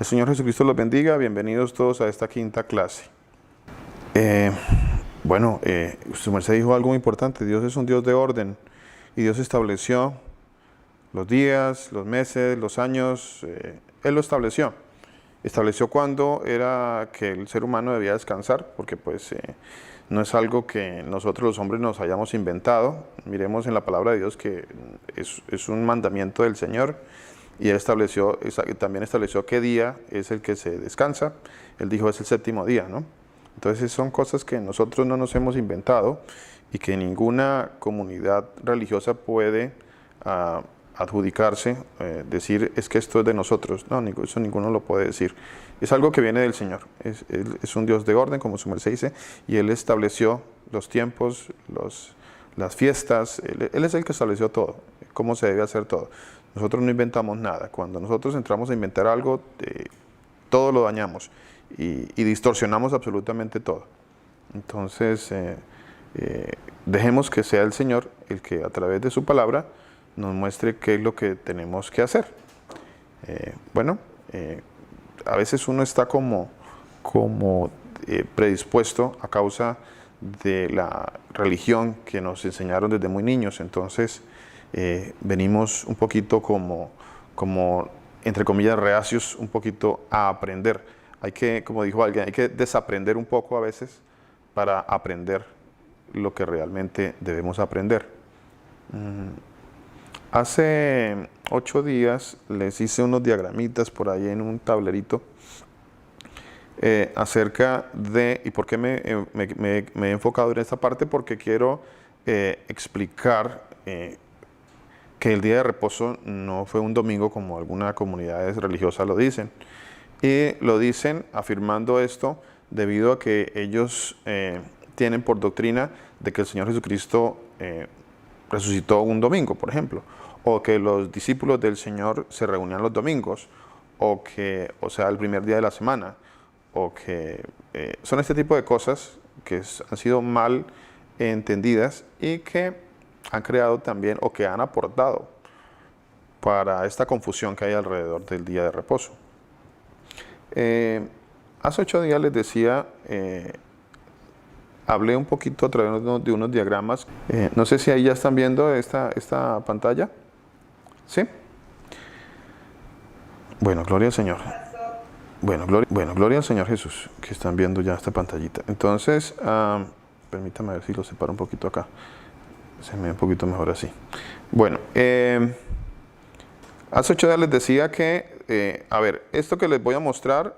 El Señor Jesucristo los bendiga. Bienvenidos todos a esta quinta clase. Su merced dijo algo muy importante. Dios es un Dios de orden y Dios estableció los días, los meses, los años. Él lo estableció. Estableció cuándo era que el ser humano debía descansar, porque no es algo que nosotros los hombres nos hayamos inventado. Miremos en la palabra de Dios que es un mandamiento del Señor. Y Él también estableció qué día es el que se descansa. Él dijo es el séptimo día, ¿no? Entonces son cosas que nosotros no nos hemos inventado y que ninguna comunidad religiosa puede adjudicarse, decir es que esto es de nosotros. No, eso ninguno lo puede decir. Es algo que viene del Señor. Él es un Dios de orden, como su merced dice, y Él estableció los tiempos, las fiestas. Él es el que estableció todo, cómo se debe hacer todo. Nosotros no inventamos nada. Cuando nosotros entramos a inventar algo, todo lo dañamos y distorsionamos absolutamente todo. Entonces, dejemos que sea el Señor el que a través de su palabra nos muestre qué es lo que tenemos que hacer. A veces uno está como predispuesto a causa de la religión que nos enseñaron desde muy niños. Entonces, venimos un poquito como, entre comillas, reacios un poquito a aprender. Hay que, como dijo alguien, hay que desaprender un poco a veces para aprender lo que realmente debemos aprender. Hace 8 días les hice unos diagramitas por ahí en un tablerito acerca de, ¿y por qué me he enfocado en esta parte? Porque quiero explicar que el día de reposo no fue un domingo como algunas comunidades religiosas lo dicen. Y lo dicen afirmando esto debido a que ellos tienen por doctrina de que el Señor Jesucristo resucitó un domingo, por ejemplo, o que los discípulos del Señor se reunían los domingos, o sea, el primer día de la semana, o que son este tipo de cosas que han sido mal entendidas y que han creado también o que han aportado para esta confusión que hay alrededor del día de reposo. Hace 8 días les decía, hablé un poquito a través de unos diagramas. No sé si ahí ya están viendo esta pantalla. ¿Sí? Bueno, gloria al Señor. Bueno, gloria al Señor Jesús, que están viendo ya esta pantallita. Entonces, permítame ver si lo separo un poquito acá. Se me ve un poquito mejor así. Bueno, hace 8 días les decía que, esto que les voy a mostrar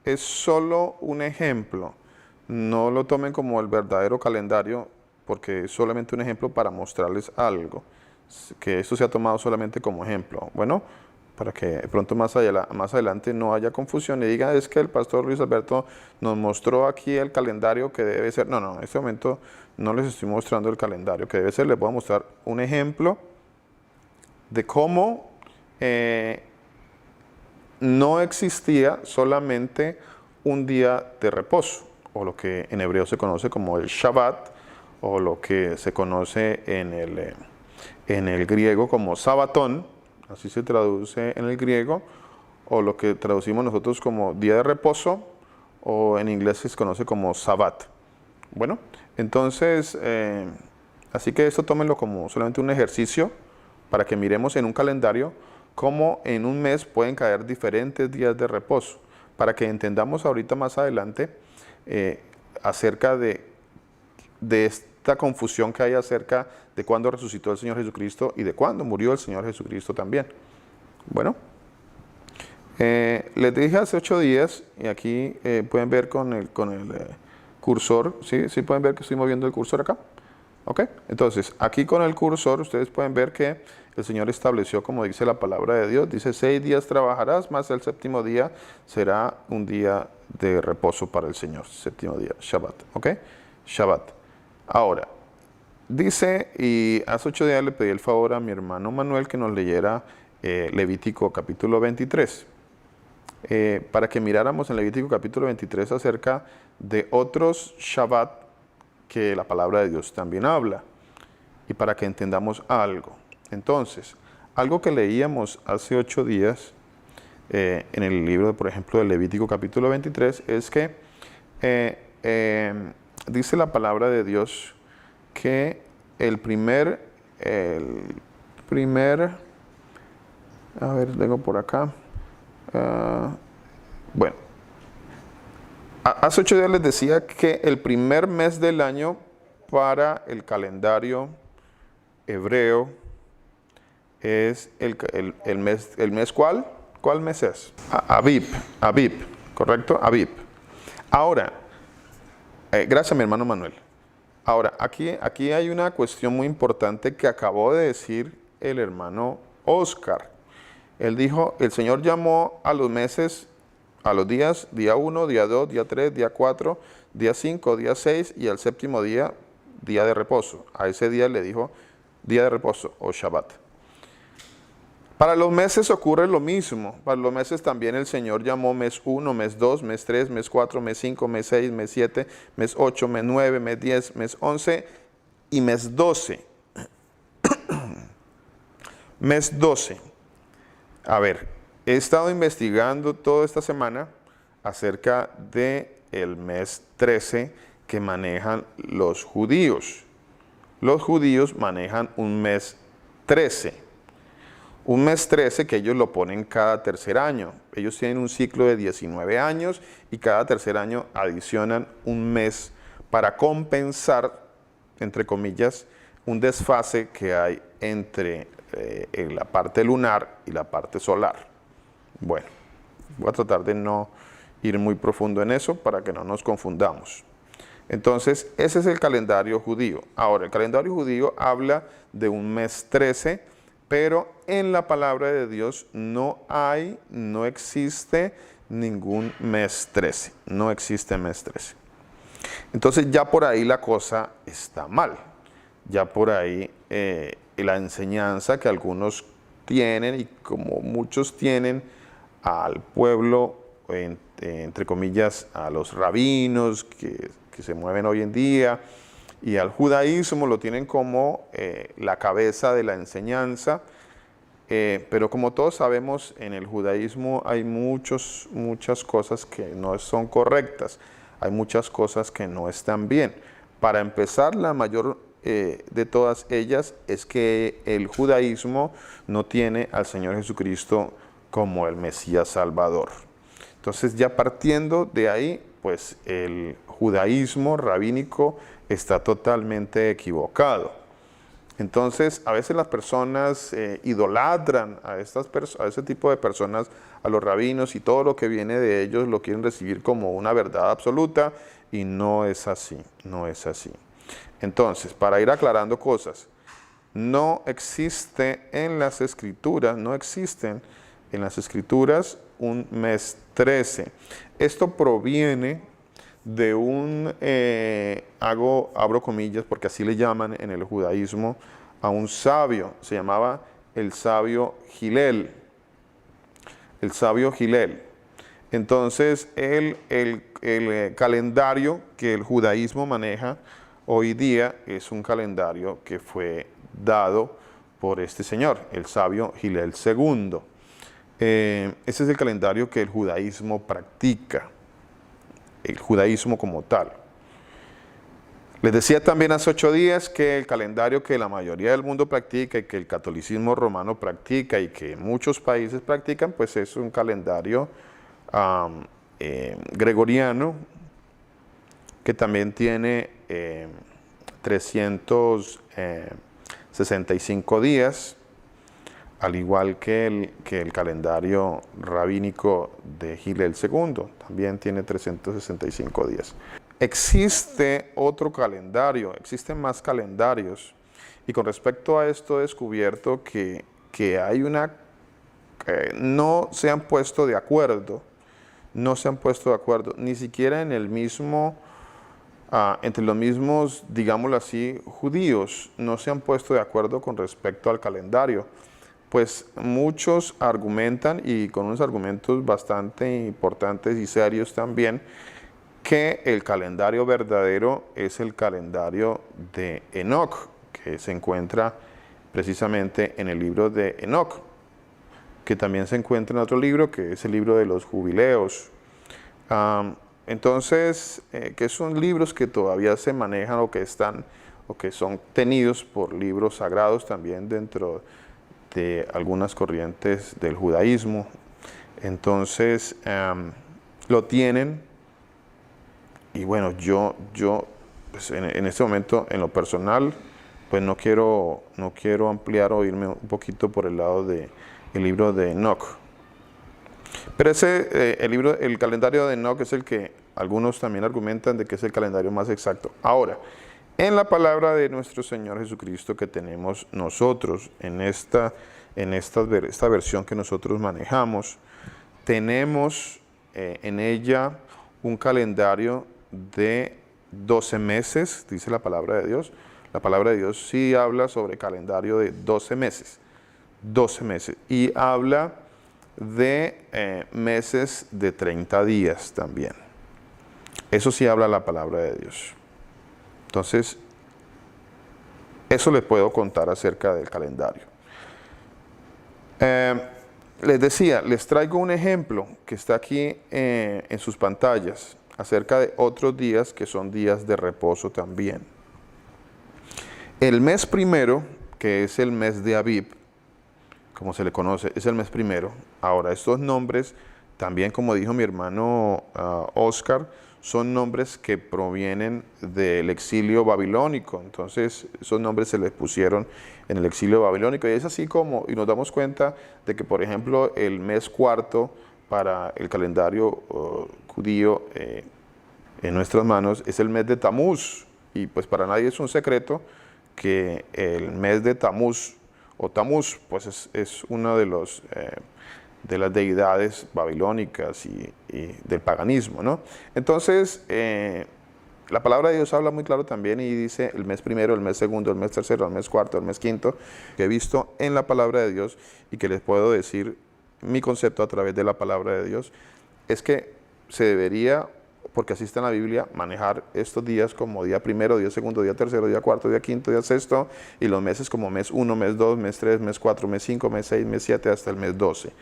es solo un ejemplo. No lo tomen como el verdadero calendario, porque es solamente un ejemplo para mostrarles algo. Que esto se ha tomado solamente como ejemplo. Bueno, para que pronto más adelante no haya confusión y digan es que el pastor Luis Alberto nos mostró aquí el calendario que debe ser. No, en este momento no les estoy mostrando el calendario que debe ser. Les voy a mostrar un ejemplo de cómo no existía solamente un día de reposo, o lo que en hebreo se conoce como el Shabbat, o lo que se conoce en el griego como Sabatón, así se traduce en el griego, o lo que traducimos nosotros como día de reposo, o en inglés se conoce como Sabbat. Bueno, entonces, así que esto tómenlo como solamente un ejercicio para que miremos en un calendario cómo en un mes pueden caer diferentes días de reposo, para que entendamos ahorita más adelante acerca de esta confusión que hay acerca de cuándo resucitó el Señor Jesucristo y de cuándo murió el Señor Jesucristo también. Bueno, les dije hace 8 días, y aquí pueden ver con el cursor, ¿sí pueden ver que estoy moviendo el cursor acá? ¿Ok? Entonces, aquí con el cursor ustedes pueden ver que el Señor estableció, como dice la palabra de Dios, dice 6 días trabajarás, más el séptimo día será un día de reposo para el Señor, séptimo día, Shabbat, ¿ok? Shabbat. Ahora, dice, y hace 8 días le pedí el favor a mi hermano Manuel que nos leyera Levítico capítulo 23, para que miráramos en Levítico capítulo 23 acerca de otros Shabbat que la palabra de Dios también habla, y para que entendamos algo. Entonces, algo que leíamos hace 8 días en el libro, por ejemplo, de Levítico capítulo 23, es que dice la palabra de Dios que el primer, a ver, tengo por acá, bueno, hace 8 días les decía que el primer mes del año para el calendario hebreo es el mes ¿cuál? ¿Cuál mes es? Abib, ¿correcto? Abib. Ahora, gracias mi hermano Manuel. Ahora, aquí hay una cuestión muy importante que acabó de decir el hermano Oscar. Él dijo, el Señor llamó a los meses, a los días, día 1, día 2, día 3, día 4, día 5, día 6 y al séptimo día, día de reposo. A ese día le dijo día de reposo o Shabbat. Para los meses ocurre lo mismo. Para los meses también el Señor llamó mes 1, mes 2, mes 3, mes 4, mes 5, mes 6, mes 7, mes 8, mes 9, mes 10, mes 11 y mes 12. Mes 12. A ver, he estado investigando toda esta semana acerca del mes 13 que manejan los judíos. Los judíos manejan un mes 13. Un mes 13 que ellos lo ponen cada tercer año. Ellos tienen un ciclo de 19 años y cada tercer año adicionan un mes para compensar, entre comillas, un desfase que hay entre la parte lunar y la parte solar. Bueno, voy a tratar de no ir muy profundo en eso para que no nos confundamos. Entonces, ese es el calendario judío. Ahora, el calendario judío habla de un mes 13, pero en la palabra de Dios no existe ningún mes 13. No existe mes 13. Entonces ya por ahí la cosa está mal. Ya por ahí la enseñanza que algunos tienen y como muchos tienen al pueblo, entre comillas, a los rabinos que se mueven hoy en día, y al judaísmo lo tienen como la cabeza de la enseñanza, pero como todos sabemos, en el judaísmo hay muchas cosas que no son correctas, hay muchas cosas que no están bien. Para empezar, la mayor de todas ellas es que el judaísmo no tiene al Señor Jesucristo como el Mesías Salvador. Entonces, ya partiendo de ahí, pues el judaísmo rabínico está totalmente equivocado. Entonces, a veces las personas idolatran a ese tipo de personas, a los rabinos, y todo lo que viene de ellos lo quieren recibir como una verdad absoluta, y no es así, no es así. Entonces, para ir aclarando cosas, no existe en las escrituras, no existen en las escrituras un mes 13. Esto proviene de abro comillas, porque así le llaman en el judaísmo, a un sabio, se llamaba el sabio Gilel. El sabio Gilel. Entonces, el calendario que el judaísmo maneja hoy día es un calendario que fue dado por este señor, el sabio Gilel II. Ese es el calendario que el judaísmo practica, el judaísmo como tal. Les decía también hace 8 días que el calendario que la mayoría del mundo practica y que el catolicismo romano practica y que muchos países practican, pues es un calendario gregoriano que también tiene 365 días, al igual que el calendario rabínico de Gilel II, también tiene 365 días. Existe otro calendario, existen más calendarios, y con respecto a esto he descubierto que hay no se han puesto de acuerdo, ni siquiera en el mismo, entre los mismos, digámoslo así, judíos, no se han puesto de acuerdo con respecto al calendario. Pues muchos argumentan, y con unos argumentos bastante importantes y serios también, que el calendario verdadero es el calendario de Enoc, que se encuentra precisamente en el libro de Enoc. que también se encuentra en otro libro, que es el libro de los jubileos. Entonces, que son libros que todavía se manejan o que están o que son tenidos por libros sagrados también dentro de algunas corrientes del judaísmo. Entonces, lo tienen. Y bueno, yo pues en este momento, en lo personal, pues no quiero ampliar o irme un poquito por el lado del libro de Enoch. Pero el calendario de Enoch es el que algunos también argumentan de que es el calendario más exacto. Ahora, en la palabra de nuestro Señor Jesucristo que tenemos nosotros, en esta versión que nosotros manejamos, tenemos en ella un calendario de 12 meses, dice la palabra de Dios. La palabra de Dios sí habla sobre calendario de 12 meses, 12 meses, y habla de meses de 30 días también. Eso sí habla la palabra de Dios. Entonces, eso les puedo contar acerca del calendario. Les decía, les traigo un ejemplo que está aquí en sus pantallas acerca de otros días que son días de reposo también. El mes primero, que es el mes de Abib, como se le conoce, es el mes primero. Ahora, estos nombres, también como dijo mi hermano Oscar, son nombres que provienen del exilio babilónico. Entonces, esos nombres se les pusieron en el exilio babilónico. Y es así como, y nos damos cuenta de que, por ejemplo, el mes cuarto para el calendario judío en nuestras manos es el mes de Tamuz. Y pues para nadie es un secreto que el mes de Tamuz, o Tamuz, pues es uno de las deidades babilónicas y del paganismo, ¿no? Entonces, la palabra de Dios habla muy claro también y dice el mes primero, el mes segundo, el mes tercero, el mes cuarto, el mes quinto, que he visto en la palabra de Dios y que les puedo decir mi concepto a través de la palabra de Dios, es que se debería, porque así está en la Biblia, manejar estos días como día primero, día segundo, día tercero, día cuarto, día quinto, día sexto, y los meses como mes 1, mes 2, mes 3, mes 4, mes 5, mes 6, mes 7, hasta el mes 12,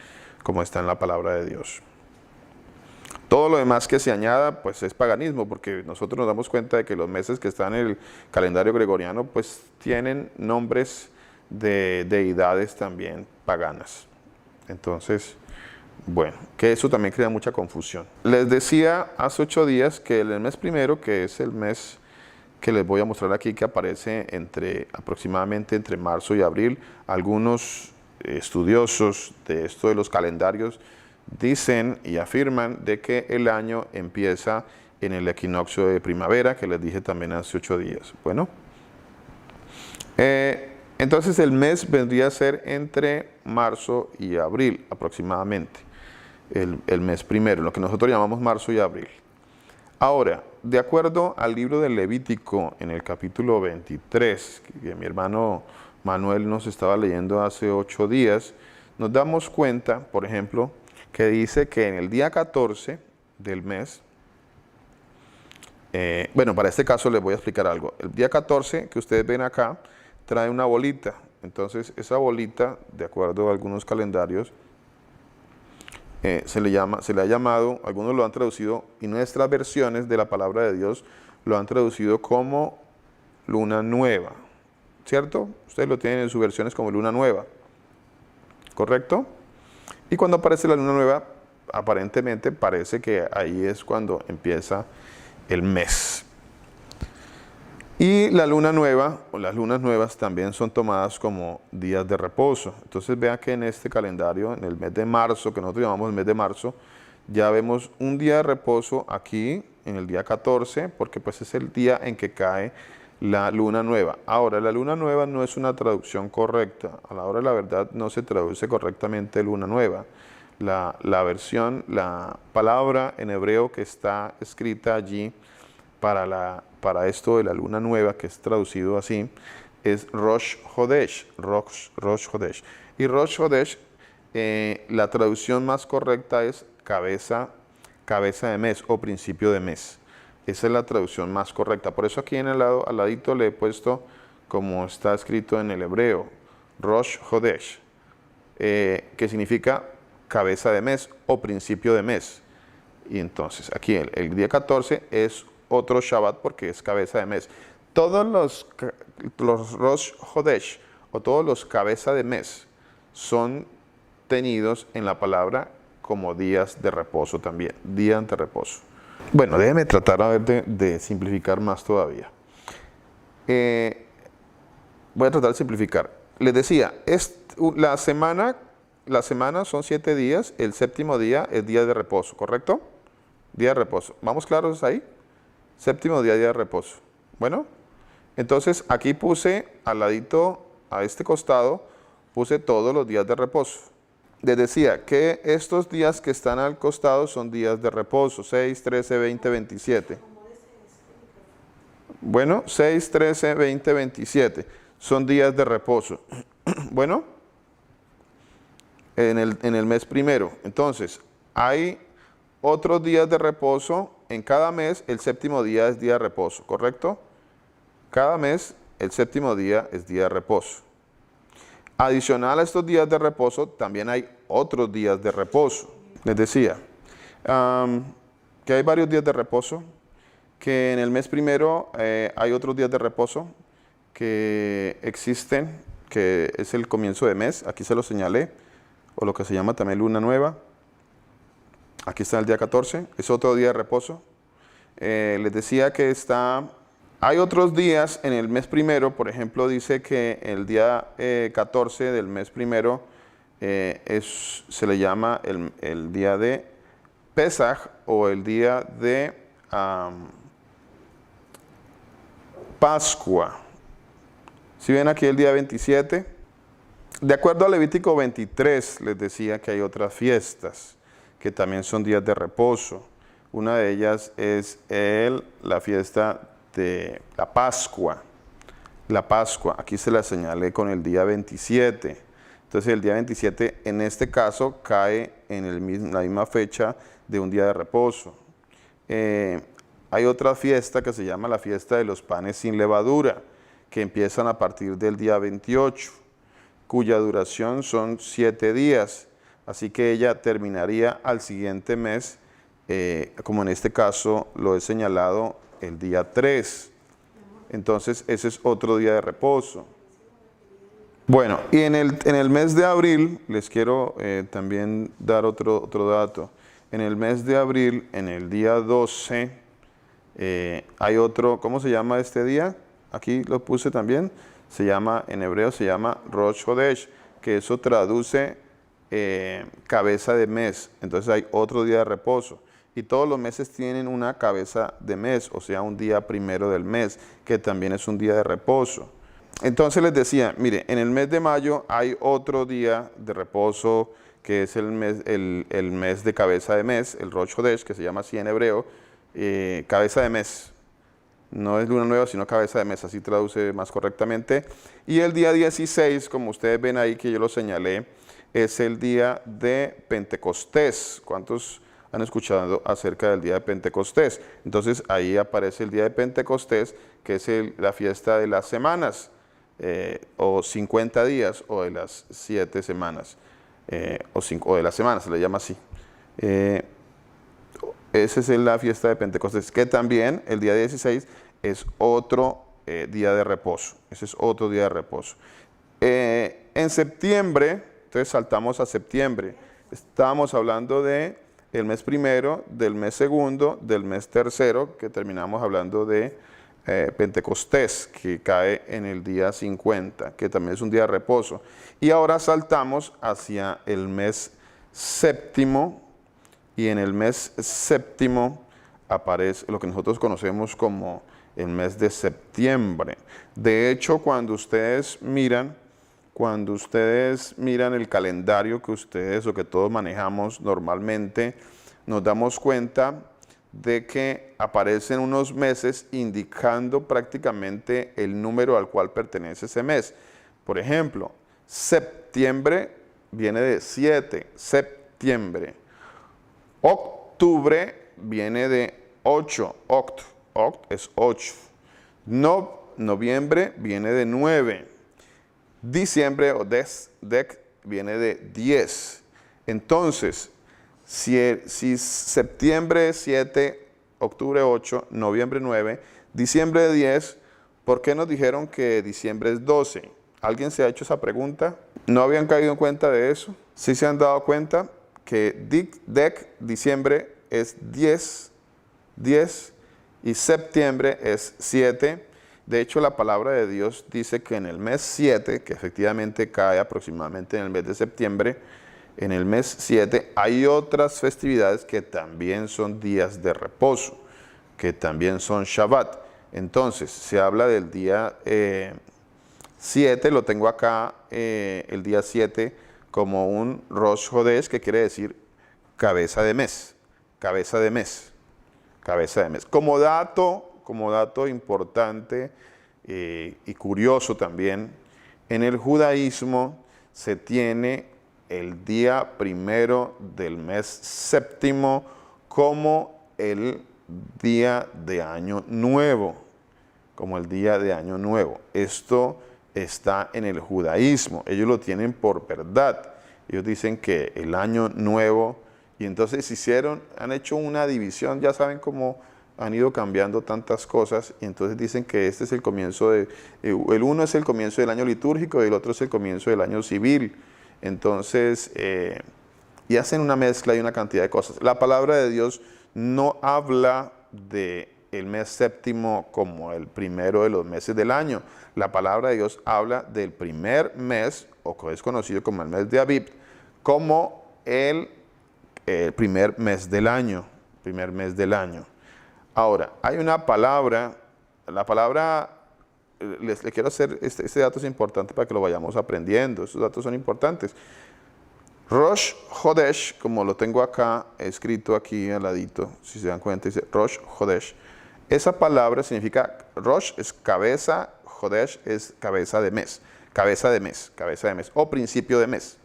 como está en la palabra de Dios. Todo lo demás que se añada, pues es paganismo, porque nosotros nos damos cuenta de que los meses que están en el calendario gregoriano, pues tienen nombres de deidades también paganas. Entonces, bueno, que eso también crea mucha confusión. Les decía hace 8 días que el mes primero, que es el mes que les voy a mostrar aquí, que aparece aproximadamente entre marzo y abril, algunos estudiosos de esto de los calendarios dicen y afirman de que el año empieza en el equinoccio de primavera, que les dije también hace 8 días. Bueno, entonces el mes vendría a ser entre marzo y abril aproximadamente, el mes primero, lo que nosotros llamamos marzo y abril. Ahora, de acuerdo al libro del Levítico, en el capítulo 23, que mi hermano Manuel nos estaba leyendo hace 8 días, nos damos cuenta, por ejemplo, que dice que en el día 14 del mes, bueno, para este caso les voy a explicar algo. El día 14 que ustedes ven acá trae una bolita. Entonces, esa bolita, de acuerdo a algunos calendarios, se le ha llamado, algunos lo han traducido, y nuestras versiones de la palabra de Dios lo han traducido como luna nueva, ¿cierto? Ustedes lo tienen en sus versiones como luna nueva, ¿correcto? Y cuando aparece la luna nueva, aparentemente parece que ahí es cuando empieza el mes. Y la luna nueva, o las lunas nuevas, también son tomadas como días de reposo. Entonces vean que en este calendario, en el mes de marzo, que nosotros llamamos el mes de marzo, ya vemos un día de reposo aquí, en el día 14, porque pues es el día en que cae la luna nueva. Ahora, la luna nueva no es una traducción correcta. A la hora de la verdad no se traduce correctamente luna nueva. La palabra en hebreo que está escrita allí para esto de la luna nueva, que es traducido así, es Rosh Hodesh, Rosh Hodesh. Y Rosh Hodesh, la traducción más correcta es cabeza de mes o principio de mes. Esa es la traducción más correcta. Por eso aquí en el lado, al ladito le he puesto como está escrito en el hebreo, Rosh Hodesh. que significa cabeza de mes o principio de mes. Y entonces aquí el día 14 es otro Shabbat porque es cabeza de mes. Todos los Rosh Hodesh o todos los cabeza de mes son tenidos en la palabra como días de reposo también, días de reposo. Bueno, déjeme tratar a ver de simplificar más todavía. Voy a tratar de simplificar. Les decía, la semana son 7 días, el séptimo día es día de reposo, ¿correcto? Día de reposo. ¿Vamos claros ahí? Séptimo día, día de reposo. Bueno, entonces aquí puse al ladito, a este costado, puse todos los días de reposo. Les decía que estos días que están al costado son días de reposo, 6, 13, 20, 27. Bueno, 6, 13, 20, 27 son días de reposo. Bueno, en el mes primero. Entonces, hay otros días de reposo. En cada mes, el séptimo día es día de reposo, ¿correcto? Cada mes, el séptimo día es día de reposo. Adicional a estos días de reposo, también hay otros días de reposo. Les decía que hay varios días de reposo, que en el mes primero hay otros días de reposo que existen, que es el comienzo de mes, aquí se lo señalé, o lo que se llama también luna nueva. Aquí está el día 14, es otro día de reposo. Les decía que hay otros días en el mes primero, por ejemplo, dice que el día 14 del mes primero se le llama el día de Pesaj o el día de Pascua. Si ven aquí el día 27, de acuerdo a Levítico 23, les decía que hay otras fiestas que también son días de reposo. Una de ellas es la fiesta de la Pascua. La Pascua, aquí se la señalé con el día 27. Entonces el día 27 en este caso cae en la misma fecha de un día de reposo. Hay otra fiesta que se llama la fiesta de los panes sin levadura, que empiezan a partir del día 28, cuya duración son 7 días. Así que ella terminaría al siguiente mes, como en este caso lo he señalado, el día 3. Entonces ese es otro día de reposo. Bueno, y en el mes de abril, les quiero también dar otro dato. En el mes de abril, en el día 12, hay otro, ¿cómo se llama este día? Aquí lo puse también, en hebreo se llama Rosh Hodesh, que eso traduce cabeza de mes. Entonces hay otro día de reposo. Y todos los meses tienen una cabeza de mes, o sea, un día primero del mes, que también es un día de reposo. Entonces les decía, mire, en el mes de mayo hay otro día de reposo, que es el mes de cabeza de mes, el Rosh Hodesh, que se llama así en hebreo, cabeza de mes. No es luna nueva, sino cabeza de mes, así traduce más correctamente. Y el día 16, como ustedes ven ahí que yo lo señalé, es el día de Pentecostés. ¿Cuántos han escuchado acerca del día de Pentecostés? Entonces ahí aparece el día de Pentecostés, que es la fiesta de las semanas, o 50 días, o de las 7 semanas, o de las semanas, se le llama así. Esa es la fiesta de Pentecostés, que también el día 16 es otro día de reposo. Ese es otro día de reposo. En septiembre, entonces saltamos a septiembre. Estábamos hablando del mes primero, del mes segundo, del mes tercero, que terminamos hablando de Pentecostés, que cae en el día 50, que también es un día de reposo. Y ahora saltamos hacia el mes séptimo, y en el mes séptimo aparece lo que nosotros conocemos como el mes de septiembre. De hecho, cuando ustedes miran el calendario que ustedes o que todos manejamos normalmente, nos damos cuenta de que aparecen unos meses indicando prácticamente el número al cual pertenece ese mes. Por ejemplo, septiembre viene de 7, septiembre. Octubre viene de 8, oct es 8. Noviembre viene de 9. Diciembre o viene de 10. Entonces, si septiembre es 7, octubre 8, noviembre 9, diciembre 10, ¿por qué nos dijeron que diciembre es 12? ¿Alguien se ha hecho esa pregunta? ¿No habían caído en cuenta de eso? ¿Sí se han dado cuenta que diciembre es 10 y septiembre es 7? De hecho, la palabra de Dios dice que en el mes 7, que efectivamente cae aproximadamente en el mes de septiembre, en el mes 7 hay otras festividades que también son días de reposo, que también son Shabbat. Entonces, se habla del día 7, lo tengo acá, el día 7, como un Rosh Hodesh, que quiere decir cabeza de mes, cabeza de mes, cabeza de mes. Como dato importante y curioso también, en el judaísmo se tiene el día primero del mes séptimo como el día de Año Nuevo, como el día de Año Nuevo. Esto está en el judaísmo, ellos lo tienen por verdad. Ellos dicen que el Año Nuevo, y entonces han hecho una división, ya saben cómo han ido cambiando tantas cosas, y entonces dicen que este es el comienzo el uno es el comienzo del año litúrgico y el otro es el comienzo del año civil. Entonces, y hacen una mezcla y una cantidad de cosas. La palabra de Dios no habla de el mes séptimo como el primero de los meses del año. La palabra de Dios habla del primer mes, o que es conocido como el mes de Abib, como el primer mes del año. Primer mes del año. Ahora, hay una palabra, la palabra, les quiero hacer, este dato es importante para que lo vayamos aprendiendo, estos datos son importantes. Rosh Hodesh, como lo tengo acá, escrito aquí al ladito, si se dan cuenta, dice Rosh Hodesh. Esa palabra significa, Rosh es cabeza, Hodesh es cabeza de mes, cabeza de mes, cabeza de mes, o principio de mes.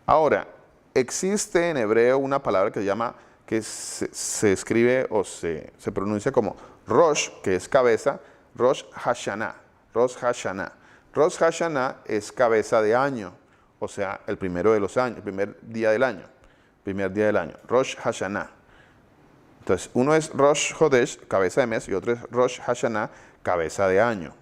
Ahora, existe en hebreo una palabra que se llama, que se escribe o se pronuncia como Rosh, que es cabeza, Rosh Hashanah, Rosh Hashanah. Rosh Hashanah es cabeza de año, o sea, el primero de los años, el primer día del año, Rosh Hashanah. Entonces, uno es Rosh Hodesh, cabeza de mes, y otro es Rosh Hashanah, cabeza de año.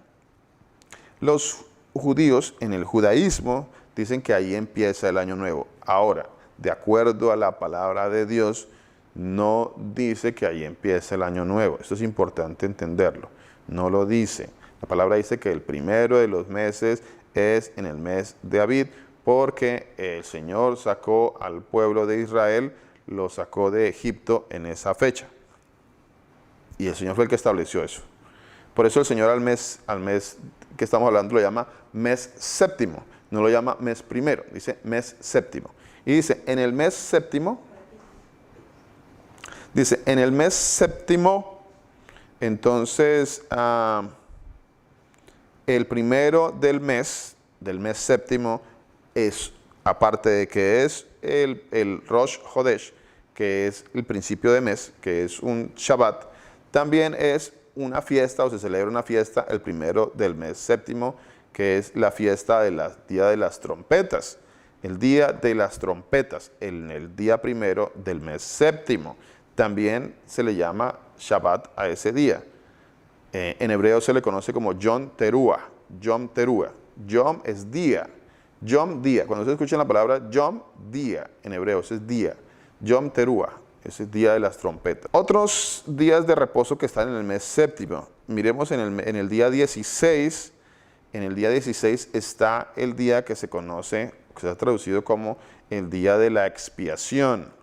Los judíos en el judaísmo dicen que ahí empieza el año nuevo. Ahora, de acuerdo a la palabra de Dios, no dice que ahí empieza el año nuevo. Esto es importante entenderlo. No lo dice. La palabra dice que el primero de los meses es en el mes de Abib, porque el Señor sacó al pueblo de Israel, lo sacó de Egipto en esa fecha. Y el Señor fue el que estableció eso. Por eso el Señor al mes que estamos hablando lo llama mes séptimo. No lo llama mes primero, dice mes séptimo. Y dice, en el mes séptimo, entonces, el primero del mes séptimo, es, aparte de que es el Rosh Hodesh, que es el principio de mes, que es un Shabbat, también es una fiesta, o se celebra una fiesta el primero del mes séptimo, que es la fiesta del Día de las Trompetas. El Día de las Trompetas, en el día primero del mes séptimo. También se le llama Shabbat a ese día. En hebreo se le conoce como Yom Teruah. Yom Teruah. Yom es día. Yom, día. Cuando se escucha la palabra Yom, día. En hebreo ese es día. Yom Teruah. Ese es día de las trompetas. Otros días de reposo que están en el mes séptimo. Miremos en el día 16. En el día 16 está el día que se conoce, que se ha traducido como el día de la expiación.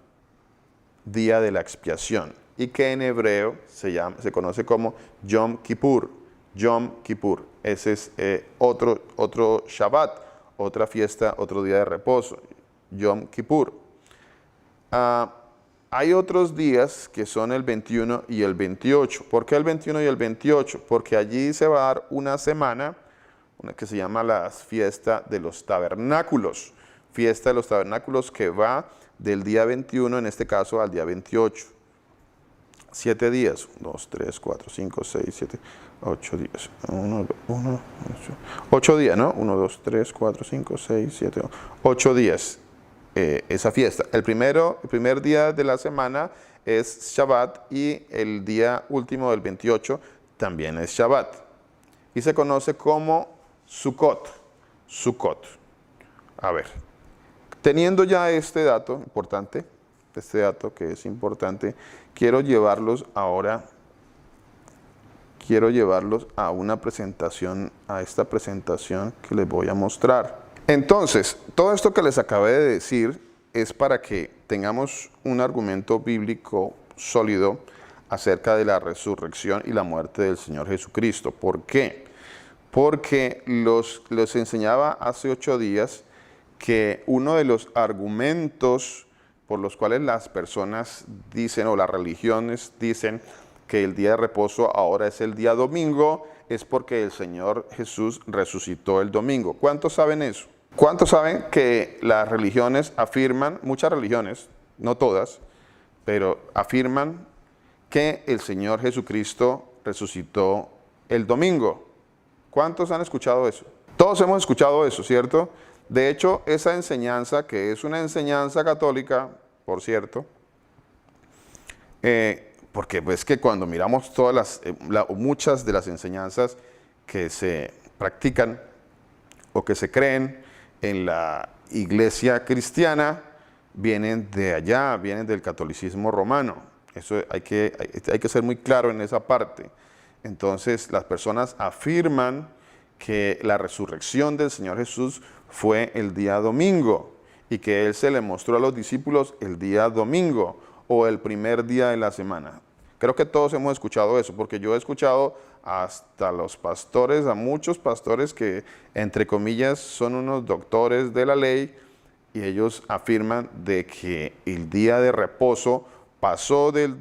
Día de la expiación. Y que en hebreo se conoce como Yom Kippur. Yom Kippur. Ese es otro Shabbat, otra fiesta, otro día de reposo. Yom Kippur. Hay otros días que son el 21 y el 28. ¿Por qué el 21 y el 28? Porque allí se va a dar una semana, una que se llama la fiesta de los tabernáculos. Fiesta de los tabernáculos que va del día 21, en este caso, al día 28. 7 días. 2, 3, 4, 5, 6, 7, 8 días. 8 días, ¿no? 1, 2, 3, 4, 5, 6, 7, 8 días. Esa fiesta. El primer día de la semana es Shabbat y el día último del 28 también es Shabbat. Y se conoce como Sukkot. Sukkot. A ver, teniendo ya este dato importante, que es importante, quiero llevarlos a una presentación, a esta presentación que les voy a mostrar. Entonces, todo esto que les acabé de decir es para que tengamos un argumento bíblico sólido acerca de la resurrección y la muerte del Señor Jesucristo. ¿Por qué? Porque les enseñaba hace 8 días que uno de los argumentos por los cuales las personas dicen, o las religiones dicen, que el día de reposo ahora es el día domingo, es porque el Señor Jesús resucitó el domingo. ¿Cuántos saben eso? ¿Cuántos saben que las religiones afirman, muchas religiones, no todas, pero afirman que el Señor Jesucristo resucitó el domingo? ¿Cuántos han escuchado eso? Todos hemos escuchado eso, ¿cierto? De hecho, esa enseñanza, que es una enseñanza católica, por cierto, porque pues que cuando miramos muchas de las enseñanzas que se practican o que se creen en la iglesia cristiana, vienen de allá, vienen del catolicismo romano. Eso hay que ser muy claro en esa parte. Entonces, las personas afirman que la resurrección del Señor Jesús fue el día domingo y que Él se le mostró a los discípulos el día domingo o el primer día de la semana. Creo que todos hemos escuchado eso, porque yo he escuchado hasta los pastores, a muchos pastores que, entre comillas, son unos doctores de la ley, y ellos afirman de que el día de reposo pasó del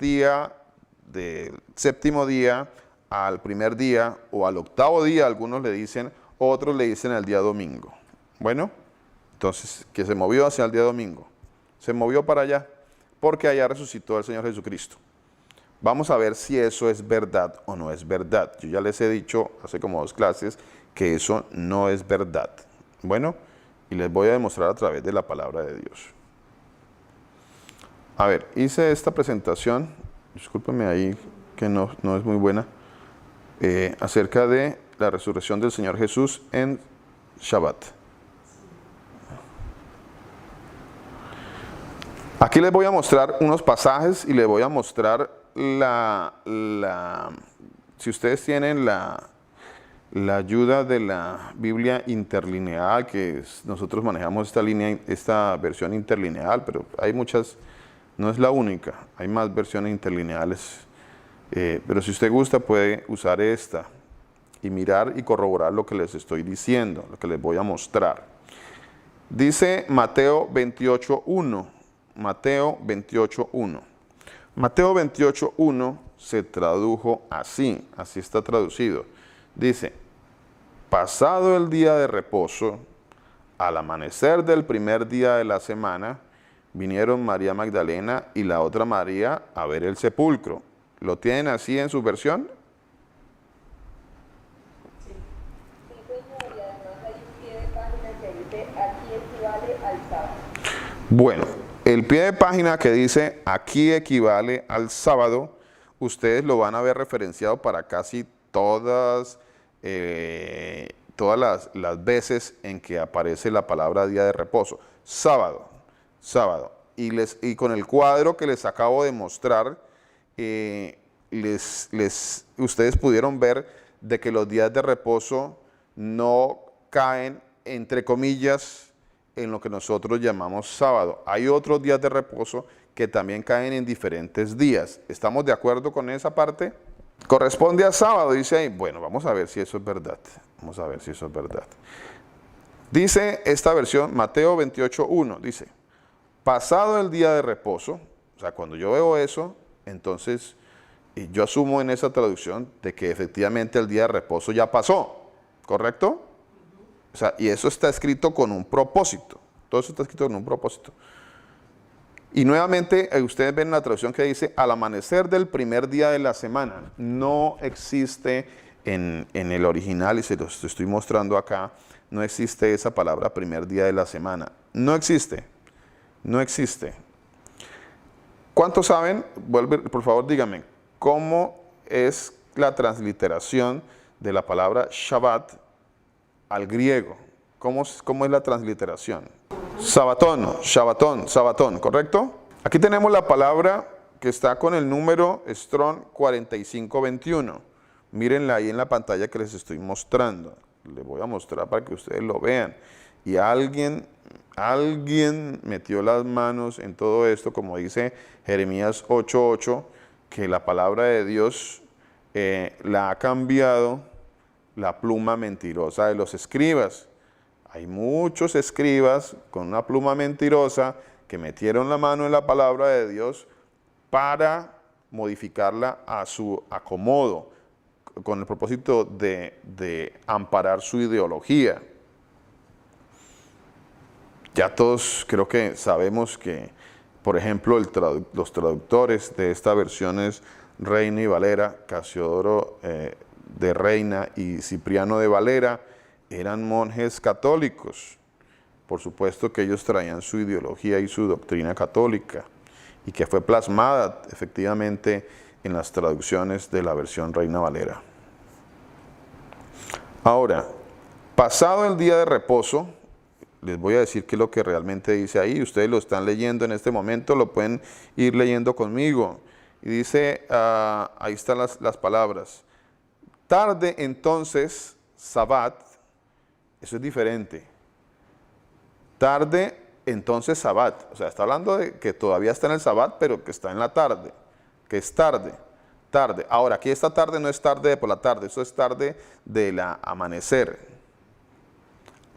séptimo día al primer día o al octavo día, algunos le dicen, otros le dicen al día domingo. Bueno, entonces, que se movió hacia el día domingo, se movió para allá, porque allá resucitó el Señor Jesucristo. Vamos a ver si eso es verdad o no es verdad. Yo ya les he dicho hace como 2 clases que eso no es verdad. Bueno, y les voy a demostrar a través de la palabra de Dios. A ver, hice esta presentación, discúlpenme ahí que no es muy buena, acerca de la resurrección del Señor Jesús en Shabbat. Aquí les voy a mostrar unos pasajes y les voy a mostrar si ustedes tienen la ayuda de la Biblia interlineal, que nosotros manejamos esta versión interlineal, pero hay muchas, no es la única, hay más versiones interlineales, pero si usted gusta puede usar esta y mirar y corroborar lo que les estoy diciendo, lo que les voy a mostrar. Dice Mateo 28:1. Mateo 28:1. Mateo 28:1 se tradujo así está traducido. Dice, pasado el día de reposo, al amanecer del primer día de la semana, vinieron María Magdalena y la otra María a ver el sepulcro. ¿Lo tienen así en su versión? Sí, señor, y además hay un pie de página que dice, aquí equivale al sábado. Bueno, el pie de página que dice aquí equivale al sábado, ustedes lo van a ver referenciado para casi todas las veces en que aparece la palabra día de reposo. Sábado. Y con el cuadro que les acabo de mostrar, ustedes pudieron ver de que los días de reposo no caen, entre comillas, en lo que nosotros llamamos sábado. Hay otros días de reposo que también caen en diferentes días. ¿Estamos de acuerdo con esa parte? Corresponde a sábado, dice ahí. Bueno, vamos a ver si eso es verdad. Dice esta versión, Mateo 28:1, dice, pasado el día de reposo, o sea, cuando yo veo eso, entonces yo asumo en esa traducción de que efectivamente el día de reposo ya pasó, ¿correcto? O sea, y eso está escrito con un propósito. Todo eso está escrito con un propósito. Y nuevamente ustedes ven la traducción que dice al amanecer del primer día de la semana. No existe en el original, y se los estoy mostrando acá, no existe esa palabra primer día de la semana. No existe, no existe. ¿Cuántos saben? Por favor díganme, ¿cómo es la transliteración de la palabra Shabbat al griego? ¿Cómo es la transliteración? Sabatón, Shabbatón, Sabatón, ¿correcto? Aquí tenemos la palabra que está con el número Strong 4521. Mírenla ahí en la pantalla que les estoy mostrando. Les voy a mostrar para que ustedes lo vean. Y alguien metió las manos en todo esto, como dice Jeremías 8:8, que la palabra de Dios la ha cambiado la pluma mentirosa de los escribas. Hay muchos escribas con una pluma mentirosa que metieron la mano en la palabra de Dios para modificarla a su acomodo, con el propósito de amparar su ideología. Ya todos creo que sabemos que, por ejemplo, los traductores de estas versiones Reina y Valera, Casiodoro de Reina y Cipriano de Valera, eran monjes católicos. Por supuesto que ellos traían su ideología y su doctrina católica, y que fue plasmada efectivamente en las traducciones de la versión Reina Valera. Ahora, pasado el día de reposo, les voy a decir qué es lo que realmente dice ahí. Ustedes lo están leyendo en este momento, lo pueden ir leyendo conmigo. Y dice, ahí están las palabras. Tarde entonces, Sabbat. Eso es diferente. Tarde, entonces Sabbat. O sea, está hablando de que todavía está en el Sabbat, pero que está en la tarde. Que es tarde. Tarde. Ahora, aquí esta tarde no es tarde de por la tarde. Eso es tarde del amanecer.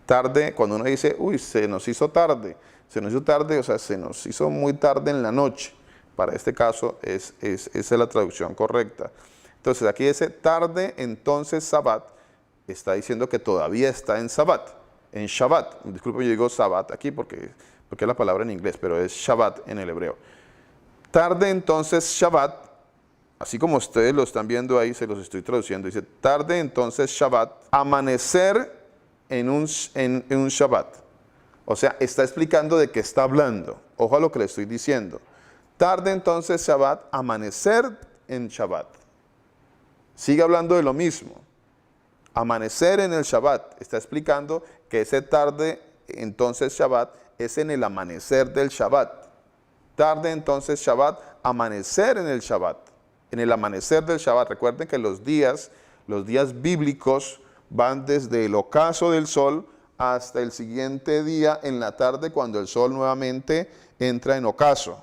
Tarde, cuando uno dice, uy, se nos hizo tarde. Se nos hizo tarde, o sea, se nos hizo muy tarde en la noche. Para este caso, esa es la traducción correcta. Entonces, aquí dice tarde, entonces Sabbat. Está diciendo que todavía está en Sabbat, en Shabbat. Disculpen, yo digo Sabbat aquí porque es la palabra en inglés, pero es Shabbat en el hebreo. Tarde entonces Shabbat, así como ustedes lo están viendo ahí, se los estoy traduciendo. Dice, tarde entonces Shabbat, amanecer en un Shabbat. O sea, está explicando de qué está hablando. Ojo a lo que le estoy diciendo. Tarde entonces Shabbat, amanecer en Shabbat. Sigue hablando de lo mismo. Amanecer en el Shabbat. Está explicando que ese tarde entonces Shabbat es en el amanecer del Shabbat. Tarde entonces Shabbat, amanecer en el Shabbat. En el amanecer del Shabbat. Recuerden que los días bíblicos van desde el ocaso del sol hasta el siguiente día en la tarde, cuando el sol nuevamente entra en ocaso.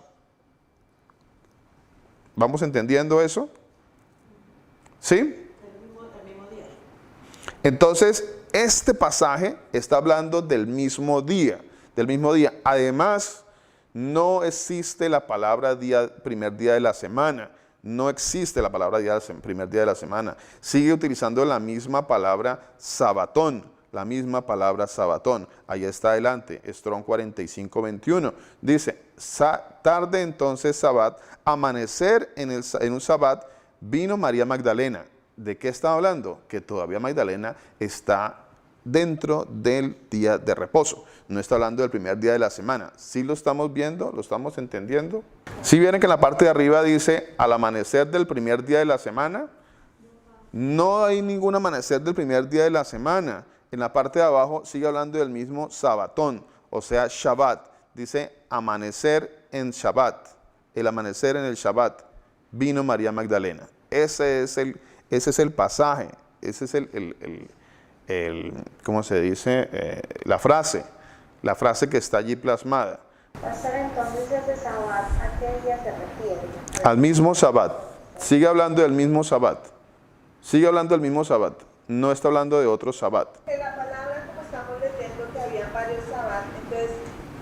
¿Vamos entendiendo eso? ¿Sí? Entonces, este pasaje está hablando del mismo día, Además, no existe la palabra primer día de la semana. No existe la palabra primer día de la semana. Sigue utilizando la misma palabra sabatón. Ahí está adelante, Strong 4521. Dice, tarde entonces Sabbat, amanecer en un Sabbat, vino María Magdalena. ¿De qué está hablando? Que todavía Magdalena está dentro del día de reposo. No está hablando del primer día de la semana. ¿Sí lo estamos viendo? ¿Lo estamos entendiendo? ¿Sí vieron que en la parte de arriba dice al amanecer del primer día de la semana? No hay ningún amanecer del primer día de la semana. En la parte de abajo sigue hablando del mismo sabatón, o sea, Shabbat. Dice amanecer en Shabbat. El amanecer en el Shabbat. Vino María Magdalena. Ese es el pasaje. Ese es ¿cómo se dice? La frase que está allí plasmada. Pastor, entonces ese Sabbat, ¿a qué día se refiere? Al mismo Sabbat. Sigue hablando del mismo Sabbat. No está hablando de otro Sabbat. En la palabra, como estamos leyendo que había varios Sabbat, entonces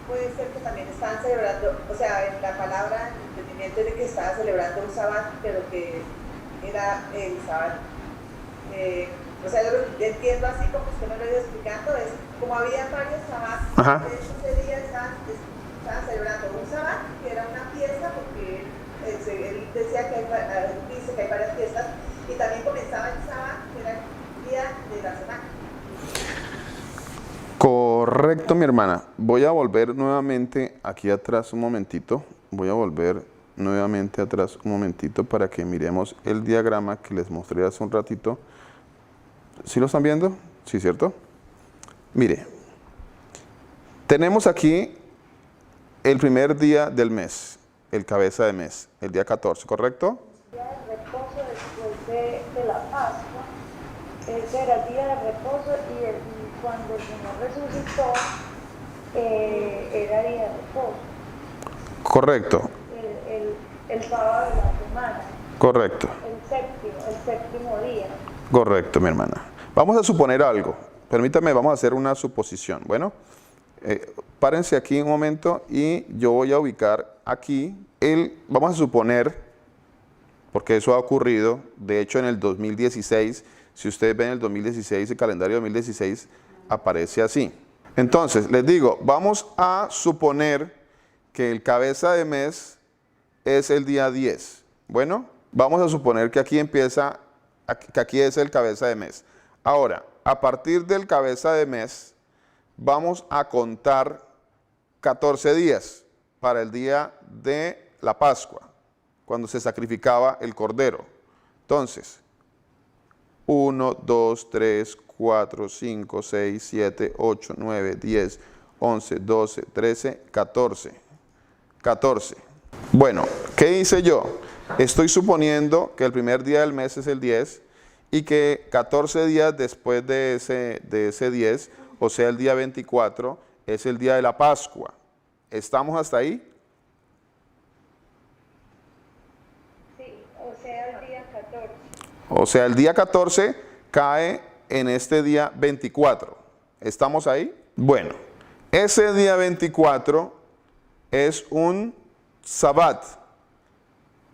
puede ser que también estaban celebrando, o sea, en la palabra, el entendimiento de que estaban celebrando un Sabbat, pero que era el Sabbat. O sea, yo entiendo así como usted me lo iba explicando, es como había varios Sabbat, ese día estaban estaban celebrando un sabbat, que era una fiesta, porque él decía que dice que hay varias fiestas, y también comenzaba el sabbat, que era el día de la semana. Correcto, mi hermana. Voy a volver nuevamente aquí atrás un momentito. Voy a volver nuevamente atrás un momentito para que miremos el diagrama que les mostré hace un ratito. ¿Sí lo están viendo? Sí, ¿cierto? Mire, tenemos aquí el primer día del mes, el cabeza de mes, el día 14, ¿correcto? El día de reposo después de la Pascua, ese era el día de reposo y cuando el Señor resucitó, era día de reposo. Correcto. El sábado de la semana. Correcto. El séptimo día. Correcto, mi hermana. Vamos a suponer algo. Permítame, vamos a hacer una suposición. Bueno, párense aquí un momento y yo voy a ubicar aquí vamos a suponer, porque eso ha ocurrido, de hecho en el 2016, si ustedes ven el 2016, el calendario 2016 aparece así. Entonces, les digo, vamos a suponer que el cabeza de mes es el día 10. Bueno, vamos a suponer que aquí empieza, que aquí es el cabeza de mes. Ahora, a partir del cabeza de mes, vamos a contar 14 días para el día de la Pascua, cuando se sacrificaba el cordero. Entonces, 1, 2, 3, 4, 5, 6, 7, 8, 9, 10, 11, 12, 13, 14. 14. Bueno, ¿qué hice yo? Estoy suponiendo que el primer día del mes es el 10 y que 14 días después de ese 10, o sea, el día 24, es el día de la Pascua. ¿Estamos hasta ahí? Sí, o sea, el día 14. O sea, el día 14 cae en este día 24. ¿Estamos ahí? Bueno, ese día 24 es un sabbat,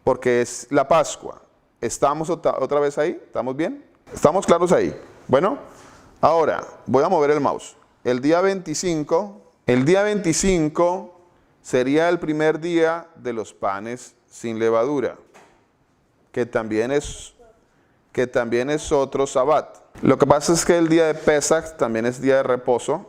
porque es la Pascua. ¿Estamos otra vez ahí? ¿Estamos bien? ¿Estamos claros ahí? Bueno, ahora voy a mover el mouse. El día 25 sería el primer día de los panes sin levadura, que también es otro sabbat. Lo que pasa es que el día de Pesach también es día de reposo,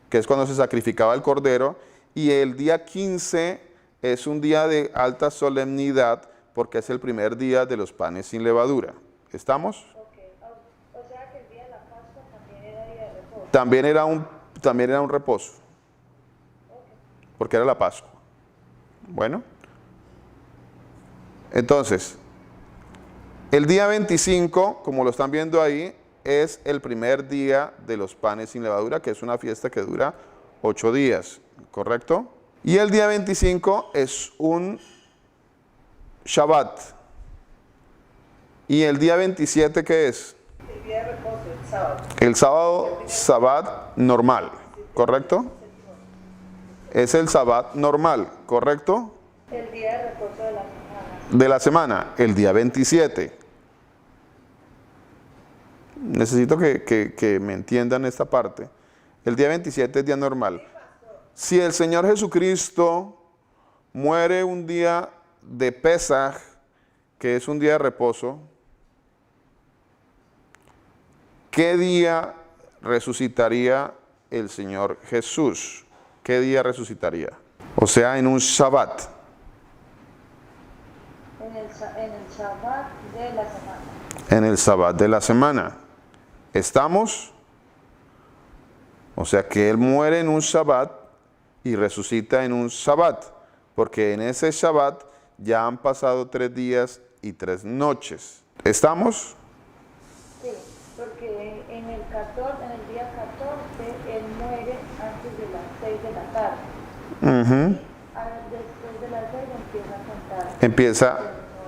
que es cuando se sacrificaba el cordero, y el día 15 es un día de alta solemnidad porque es el primer día de los panes sin levadura. ¿Estamos? Okay. O sea que el día de la Pascua también era día de reposo. También era un reposo, porque era la Pascua. Bueno, entonces, el día 25, como lo están viendo ahí, es el primer día de los panes sin levadura, que es una fiesta que dura 8 días, ¿correcto? Y el día 25 es un Shabbat. ¿Y el día 27 qué es? El día de reposo, el sábado. El sábado, Shabbat normal, ¿correcto? Es el Shabbat normal, ¿correcto? El día de reposo de la semana. De la semana, el día 27. Necesito que me entiendan esta parte. El día 27 es día normal. Si el Señor Jesucristo muere un día de Pesaj, que es un día de reposo, ¿qué día resucitaría el Señor Jesús? ¿Qué día resucitaría? O sea, en un Shabbat. En el Shabbat de la semana. En el Shabbat de la semana. ¿Estamos? O sea que Él muere en un Shabbat y resucita en un Shabbat, porque en ese Shabbat ya han pasado 3 días y 3 noches. ¿Estamos? Sí, porque en el día 14, Él muere antes de las 6 de la tarde. Después de las 6 empieza a contar Empieza el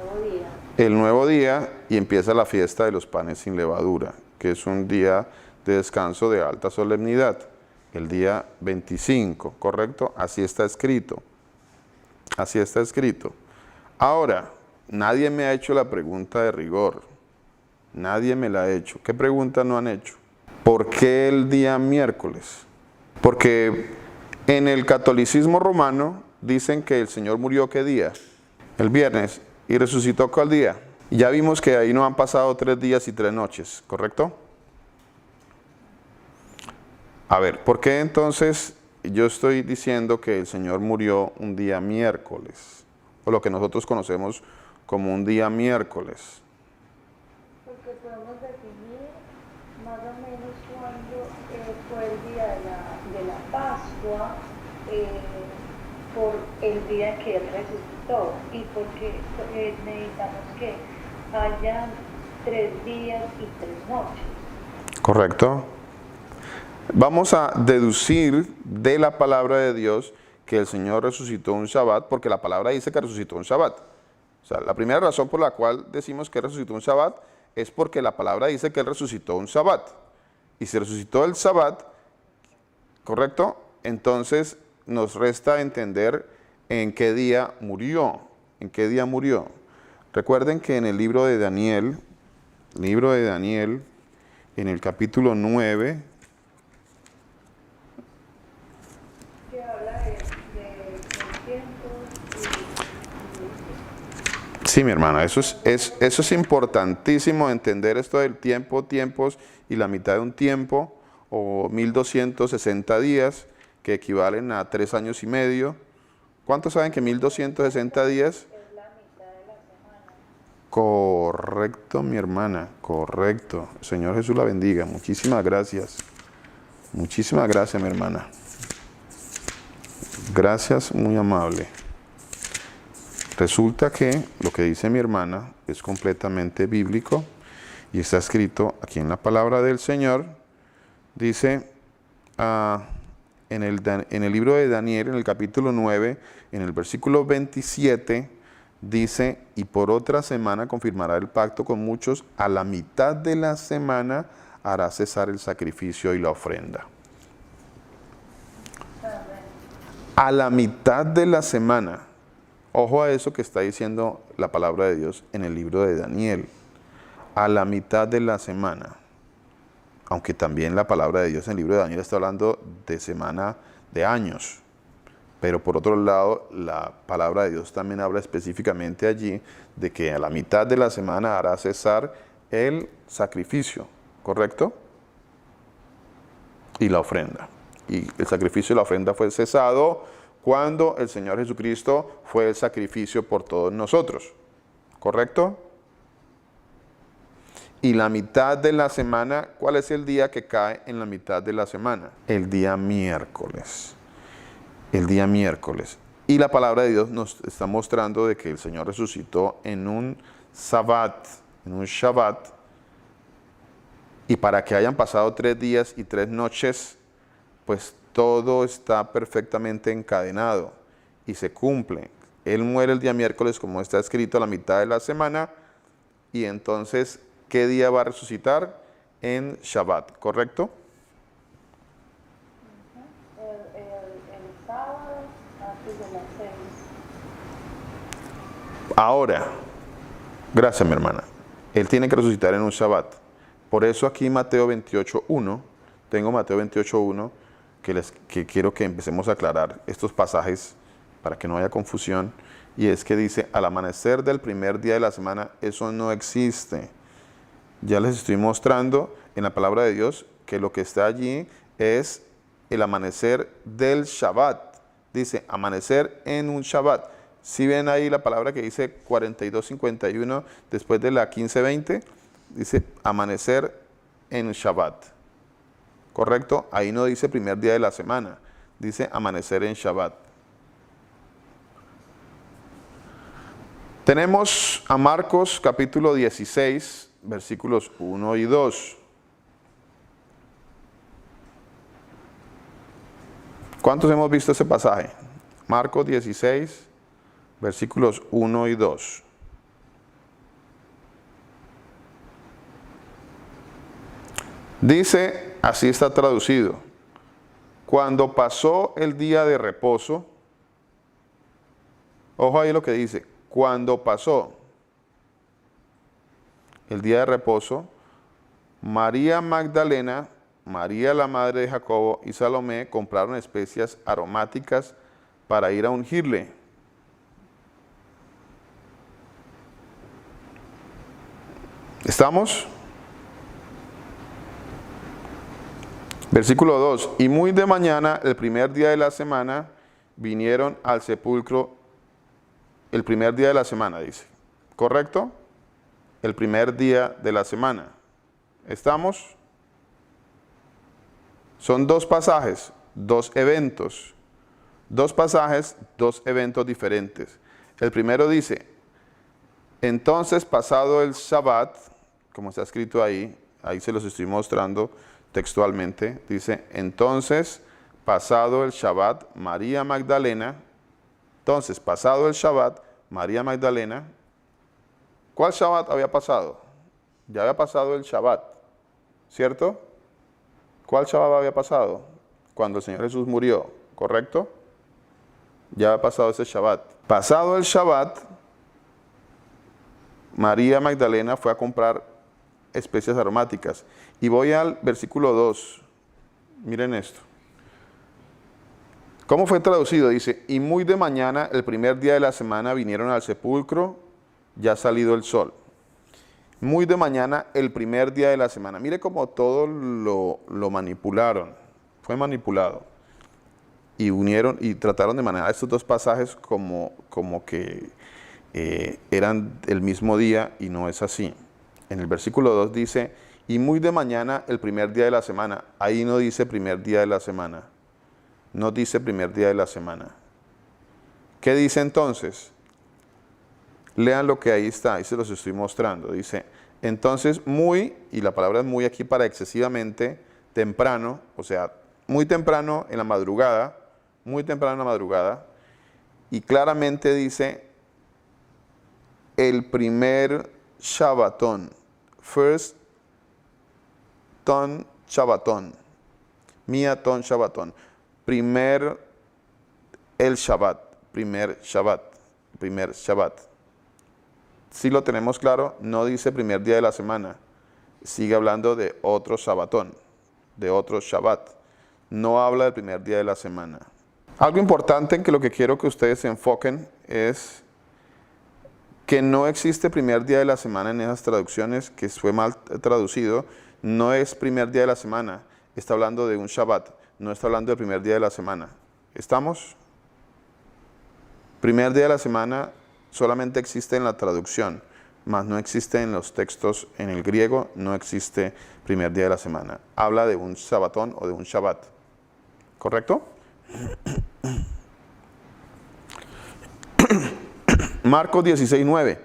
nuevo día. el nuevo día y empieza la fiesta de los panes sin levadura, que es un día de descanso de alta solemnidad, el día 25, ¿correcto? Así está escrito. Así está escrito. Ahora, nadie me ha hecho la pregunta de rigor. Nadie me la ha hecho. ¿Qué pregunta no han hecho? ¿Por qué el día miércoles? Porque En el catolicismo romano dicen que el Señor murió ¿qué día? El viernes. ¿Y resucitó cuál día? Ya vimos que ahí no han pasado 3 días y 3 noches, ¿correcto? A ver, ¿por qué entonces yo estoy diciendo que el Señor murió un día miércoles? O lo que nosotros conocemos como un día miércoles. Porque podemos definir más o menos cuándo fue el día de la Pascua, por el día en que Él resucitó, y porque necesitamos que haya 3 días y 3 noches. Correcto. Vamos a deducir de la palabra de Dios que el Señor resucitó un Shabbat, porque la palabra dice que resucitó un Shabbat. O sea, la primera razón por la cual decimos que resucitó un Shabbat es porque la palabra dice que Él resucitó un Shabbat. Y si resucitó el Shabbat, ¿correcto? Entonces nos resta entender en qué día murió. ¿En qué día murió? Recuerden que en el libro de Daniel, en el capítulo 9, Que habla del tiempo sí, mi hermana, eso es importantísimo entender esto del tiempo, tiempos y la mitad de un tiempo, o 1260 días, que equivalen a 3 años y medio. ¿Cuántos saben que 1260 días? es la mitad de la semana. Correcto, mi hermana, correcto. Señor Jesús la bendiga. Muchísimas gracias. Muchísimas gracias, mi hermana. Gracias, muy amable. Resulta que lo que dice mi hermana es completamente bíblico y está escrito aquí en la palabra del Señor. Dice en el libro de Daniel, en el capítulo 9, en el versículo 27, dice, y por otra semana confirmará el pacto con muchos, a la mitad de la semana hará cesar el sacrificio y la ofrenda. A la mitad de la semana. Ojo a eso que está diciendo la palabra de Dios en el libro de Daniel. A la mitad de la semana. Aunque también la palabra de Dios en el libro de Daniel está hablando de semana de años. Pero por otro lado, la palabra de Dios también habla específicamente allí de que a la mitad de la semana hará cesar el sacrificio, ¿correcto? Y la ofrenda. Y el sacrificio y la ofrenda fue cesado cuando el Señor Jesucristo fue el sacrificio por todos nosotros, ¿correcto? Y la mitad de la semana, ¿cuál es el día que cae en la mitad de la semana? El día miércoles. El día miércoles. Y la palabra de Dios nos está mostrando de que el Señor resucitó en un Sabbat, en un Shabbat. Y para que hayan pasado 3 días y 3 noches, pues todo está perfectamente encadenado y se cumple. Él muere el día miércoles, como está escrito, a la mitad de la semana. Y entonces, ¿qué día va a resucitar? En Shabbat, ¿correcto? El sábado antes de las 6. Ahora, gracias mi hermana, Él tiene que resucitar en un Shabbat. Por eso aquí Mateo 28.1, tengo Mateo 28.1, que quiero que empecemos a aclarar estos pasajes para que no haya confusión. Y es que dice, al amanecer del primer día de la semana, eso no existe. Ya les estoy mostrando en la palabra de Dios que lo que está allí es el amanecer del Shabbat. Dice, amanecer en un Shabbat. Si ven ahí la palabra que dice 42:51 después de la 15:20, dice amanecer en Shabbat. ¿Correcto? Ahí no dice primer día de la semana, dice amanecer en Shabbat. Tenemos a Marcos capítulo 16, versículos 1 y 2. ¿Cuántos hemos visto ese pasaje? Marcos 16, versículos 1 y 2. Dice, así está traducido, cuando pasó el día de reposo, ojo ahí lo que dice, cuando pasó el día de reposo, María Magdalena María, la madre de Jacobo, y Salomé compraron especias aromáticas para ir a ungirle. ¿Estamos? Versículo 2. Y muy de mañana, el primer día de la semana, vinieron al sepulcro. El primer día de la semana, dice. ¿Correcto? El primer día de la semana. ¿Estamos? Son dos pasajes, dos eventos. Dos pasajes, dos eventos diferentes. El primero dice, entonces pasado el Shabbat, como está escrito ahí se los estoy mostrando textualmente, dice, entonces pasado el Shabbat, María Magdalena, entonces pasado el Shabbat, María Magdalena, ¿cuál Shabbat había pasado? Ya había pasado el Shabbat, ¿cierto? ¿Cuál Shabbat había pasado? Cuando el Señor Jesús murió, ¿correcto? Ya había pasado ese Shabbat. Pasado el Shabbat, María Magdalena fue a comprar especias aromáticas. Y voy al versículo 2. Miren esto. ¿Cómo fue traducido? Dice, y muy de mañana, el primer día de la semana, vinieron al sepulcro, ya ha salido el sol. Muy de mañana, el primer día de la semana. Mire cómo todo lo manipularon. Fue manipulado. Y unieron y trataron de manejar estos dos pasajes como que eran el mismo día, y no es así. En el versículo 2 dice, y muy de mañana, el primer día de la semana. Ahí no dice primer día de la semana. No dice primer día de la semana. ¿Qué dice entonces? Lean lo que ahí está, ahí se los estoy mostrando. Dice, entonces muy, y la palabra es muy aquí para excesivamente temprano, o sea, muy temprano en la madrugada, muy temprano en la madrugada, y claramente dice, el primer Shabbatón, first ton Shabbatón, miaton Shabbatón, el Shabbat, primer Shabbat. Si lo tenemos claro, no dice primer día de la semana, sigue hablando de otro Shabbatón, de otro Shabbat, no habla del primer día de la semana. Algo importante en que lo que quiero que ustedes se enfoquen es que no existe primer día de la semana en esas traducciones, que fue mal traducido. No es primer día de la semana, está hablando de un Shabbat, no está hablando del primer día de la semana. ¿Estamos? Primer día de la semana solamente existe en la traducción, mas no existe en los textos. En el griego no existe primer día de la semana. Habla de un Shabbatón o de un Shabbat. ¿Correcto? Marcos 16:9.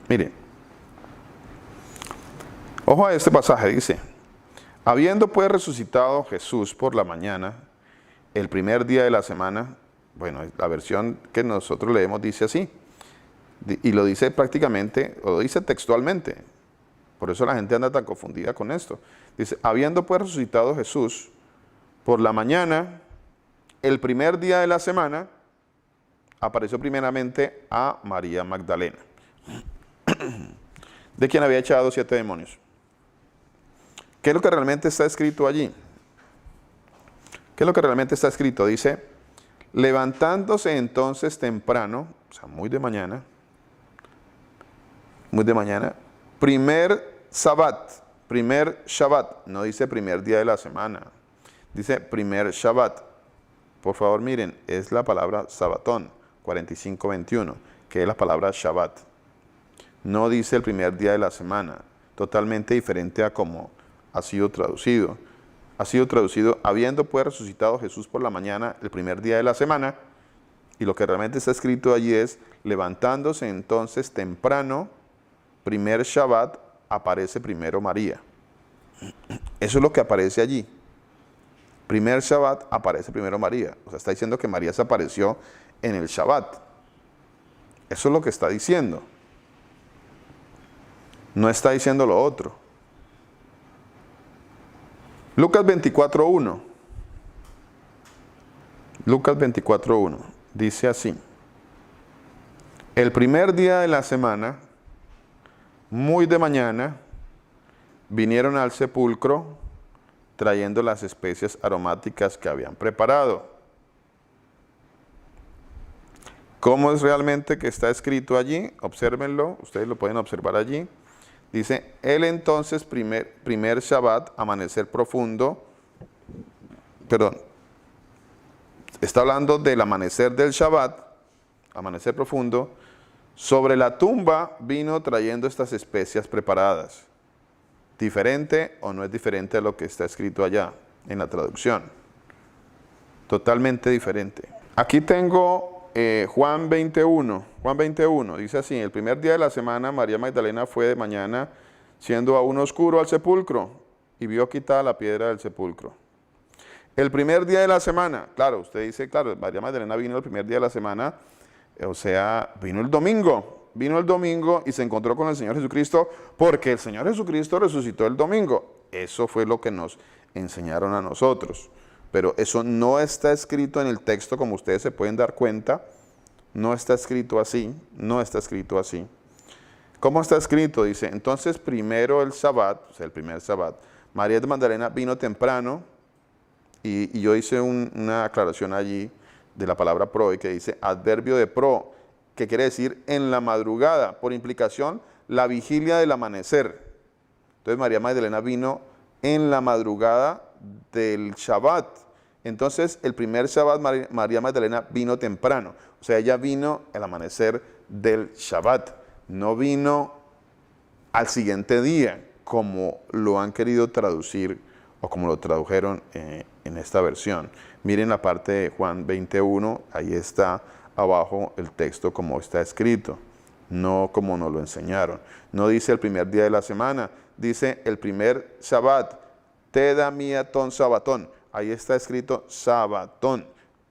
Mire, ojo a este pasaje, dice, habiendo pues resucitado Jesús por la mañana, el primer día de la semana, bueno, la versión que nosotros leemos dice así, y lo dice prácticamente, o lo dice textualmente, por eso la gente anda tan confundida con esto. Dice, habiendo pues resucitado Jesús por la mañana, el primer día de la semana, apareció primeramente a María Magdalena, de quien había echado 7 demonios. ¿Qué es lo que realmente está escrito allí? ¿Qué es lo que realmente está escrito? Dice, levantándose entonces temprano, o sea, muy de mañana, primer Shabbat, no dice primer día de la semana, dice primer Shabbat. Por favor, miren, es la palabra Sabatón, 45:21, que es la palabra Shabbat. No dice el primer día de la semana, totalmente diferente a como ha sido traducido. Ha sido traducido, habiendo pues resucitado Jesús por la mañana, el primer día de la semana, y lo que realmente está escrito allí es, levantándose entonces temprano, primer Shabbat, aparece primero María. Eso es lo que aparece allí. Primer Shabbat aparece primero María. O sea, está diciendo que María se apareció en el Shabbat. Eso es lo que está diciendo. No está diciendo lo otro. Lucas 24:1. Lucas 24:1. Dice así. El primer día de la semana, muy de mañana, vinieron al sepulcro trayendo las especias aromáticas que habían preparado. ¿Cómo es realmente que está escrito allí? Obsérvenlo, ustedes lo pueden observar allí. Dice, él entonces, primer Shabbat, amanecer profundo, perdón, está hablando del amanecer del Shabbat, amanecer profundo, sobre la tumba vino trayendo estas especias preparadas. ¿Diferente o no es diferente a lo que está escrito allá en la traducción? Totalmente diferente. Aquí tengo Juan 21. Juan 21 dice así: el primer día de la semana María Magdalena fue de mañana, siendo aún oscuro, al sepulcro y vio quitada la piedra del sepulcro. El primer día de la semana, claro, usted dice, claro, María Magdalena vino el primer día de la semana, o sea, vino el domingo y se encontró con el Señor Jesucristo, porque el Señor Jesucristo resucitó el domingo. Eso fue lo que nos enseñaron a nosotros. Pero eso no está escrito en el texto, como ustedes se pueden dar cuenta. No está escrito así, no está escrito así. ¿Cómo está escrito? Dice, entonces primero el Shabbat, o sea, el primer Shabbat, María de Magdalena vino temprano, y yo hice una aclaración allí de la palabra pro, y que dice adverbio de pro, que quiere decir en la madrugada, por implicación, la vigilia del amanecer. Entonces María Magdalena vino en la madrugada del Shabbat. Entonces el primer Shabbat María Magdalena vino temprano, o sea, ella vino al amanecer del Shabbat, no vino al siguiente día, como lo han querido traducir o como lo tradujeron en esta versión. Miren la parte de Juan 21, ahí está abajo el texto como está escrito, no como nos lo enseñaron. No dice el primer día de la semana, dice el primer Shabbat, Teda miatón Sabatón. Ahí está escrito Sabatón,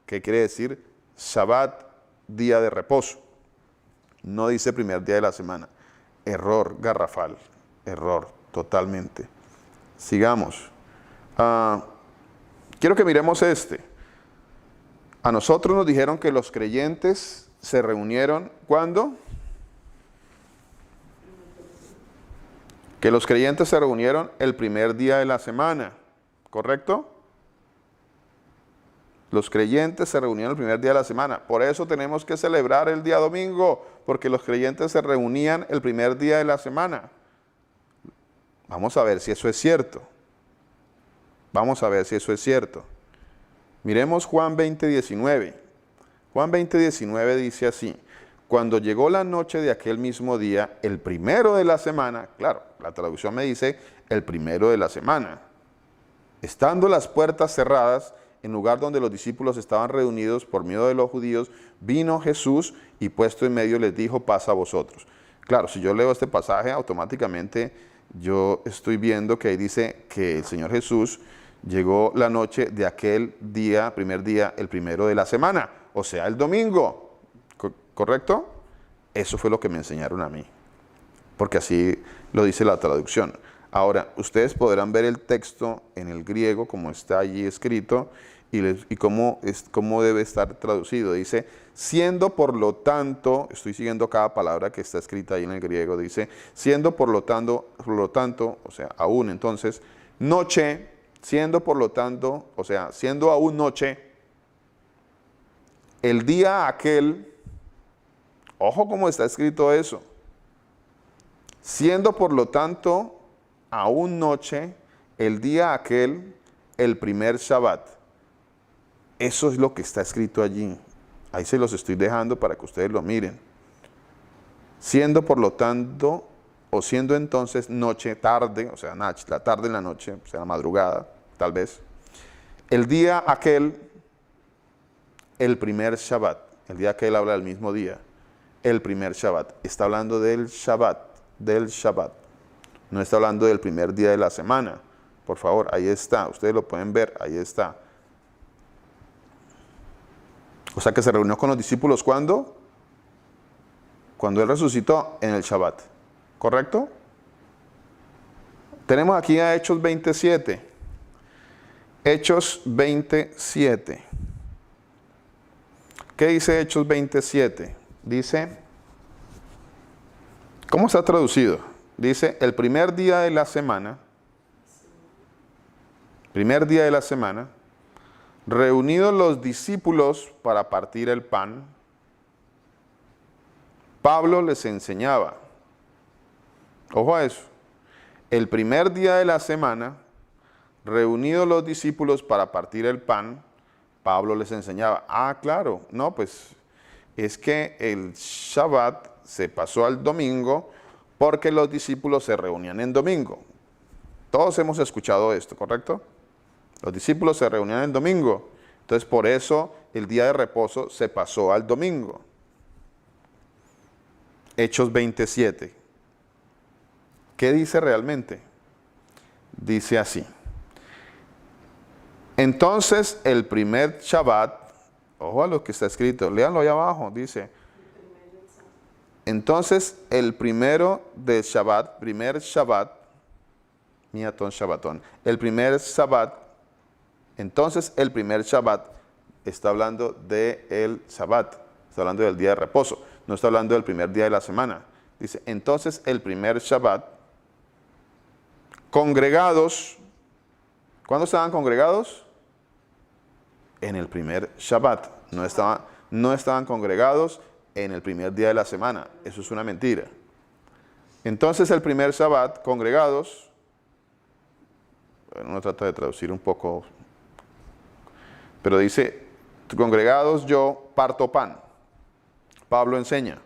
que quiere decir Shabbat, día de reposo. No dice primer día de la semana. Error garrafal, error totalmente. Sigamos. Quiero que miremos este. A nosotros nos dijeron que los creyentes se reunieron, ¿cuándo? Que los creyentes se reunieron el primer día de la semana, ¿correcto? Los creyentes se reunieron el primer día de la semana. Por eso tenemos que celebrar el día domingo, porque los creyentes se reunían el primer día de la semana. Vamos a ver si eso es cierto. Vamos a ver si eso es cierto. Miremos Juan 20:19. Juan 20:19 dice así: cuando llegó la noche de aquel mismo día, el primero de la semana, claro, la traducción me dice el primero de la semana, estando las puertas cerradas, en lugar donde los discípulos estaban reunidos por miedo de los judíos, vino Jesús y puesto en medio les dijo, paz a vosotros. Claro, si yo leo este pasaje, automáticamente yo estoy viendo que ahí dice que el Señor Jesús llegó la noche de aquel día, primer día, el primero de la semana, o sea, el domingo, ¿correcto? Eso fue lo que me enseñaron a mí, porque así lo dice la traducción. Ahora, ustedes podrán ver el texto en el griego, como está allí escrito, y cómo debe estar traducido. Dice, siendo por lo tanto, estoy siguiendo cada palabra que está escrita ahí en el griego, dice, siendo por lo tanto, o sea, aún entonces, noche, siendo por lo tanto, o sea, siendo aún noche, el día aquel, ojo cómo está escrito eso, siendo por lo tanto, aún noche, el día aquel, el primer Shabbat. Eso es lo que está escrito allí. Ahí se los estoy dejando para que ustedes lo miren. Siendo por lo tanto, o siendo entonces noche, tarde, o sea, la tarde en la noche, o sea, la madrugada, tal vez. El día aquel, el primer Shabbat. El día aquel habla del mismo día. El primer Shabbat. Está hablando del Shabbat, del Shabbat. No está hablando del primer día de la semana. Por favor, ahí está. Ustedes lo pueden ver, ahí está. O sea que se reunió con los discípulos, ¿cuándo? Cuando Él resucitó en el Shabbat. ¿Correcto? Tenemos aquí a Hechos 27. Hechos 27. ¿Qué dice Hechos 27? Dice, ¿cómo está traducido? Dice, el primer día de la semana, primer día de la semana, reunidos los discípulos para partir el pan, Pablo les enseñaba. Ojo a eso. El primer día de la semana, reunidos los discípulos para partir el pan, Pablo les enseñaba. Ah, claro, no, pues es que el Shabbat se pasó al domingo porque los discípulos se reunían en domingo. Todos hemos escuchado esto, ¿correcto? Los discípulos se reunían en domingo. Entonces, por eso el día de reposo se pasó al domingo. Hechos 27. ¿Qué dice realmente? Dice así. Entonces, el primer Shabbat, ojo a lo que está escrito, léanlo ahí abajo, dice. Entonces, el primero del Shabbat, primer Shabbat, miatón Shabbatón, el primer Shabbat, entonces el primer Shabbat está hablando del Shabbat, está hablando del día de reposo, no está hablando del primer día de la semana. Dice, entonces el primer Shabbat, congregados, ¿cuándo estaban congregados? En el primer Shabbat, no estaban congregados en el primer día de la semana, eso es una mentira. Entonces el primer Shabbat, congregados, uno trata de traducir un poco, pero dice, congregados yo parto pan. Pablo enseña.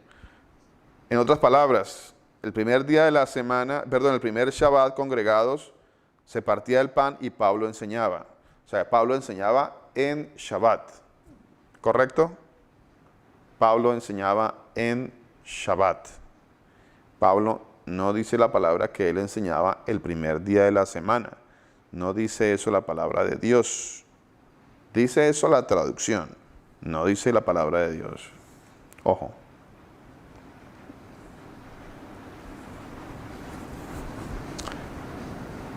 En otras palabras, el primer día de la semana, perdón, el primer Shabbat congregados, se partía el pan y Pablo enseñaba. O sea, Pablo enseñaba en Shabbat, ¿correcto? Pablo enseñaba en Shabbat. Pablo no dice la palabra que él enseñaba el primer día de la semana. No dice eso la palabra de Dios. Dice eso la traducción. No dice la palabra de Dios. Ojo.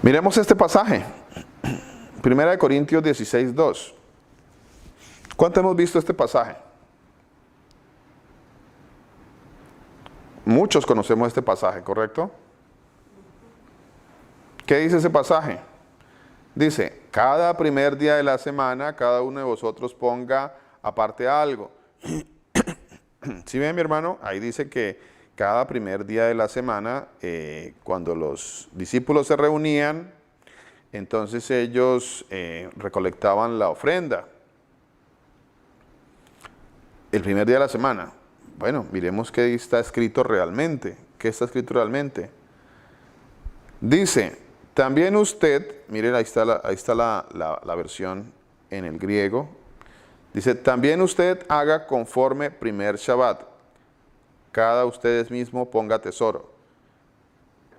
Miremos este pasaje. 1 Corintios 16, 2. ¿Cuánto hemos visto este pasaje? Muchos conocemos este pasaje, ¿correcto? ¿Qué dice ese pasaje? Dice, cada primer día de la semana, cada uno de vosotros ponga aparte algo. ¿Sí ven, mi hermano? Ahí dice que cada primer día de la semana, cuando los discípulos se reunían, entonces ellos recolectaban la ofrenda. El primer día de la semana. Bueno, miremos qué está escrito realmente. ¿Qué está escrito realmente? Dice, también usted, miren, ahí está la versión en el griego. Dice, también usted haga conforme primer Shabbat. Cada ustedes mismo ponga tesoro.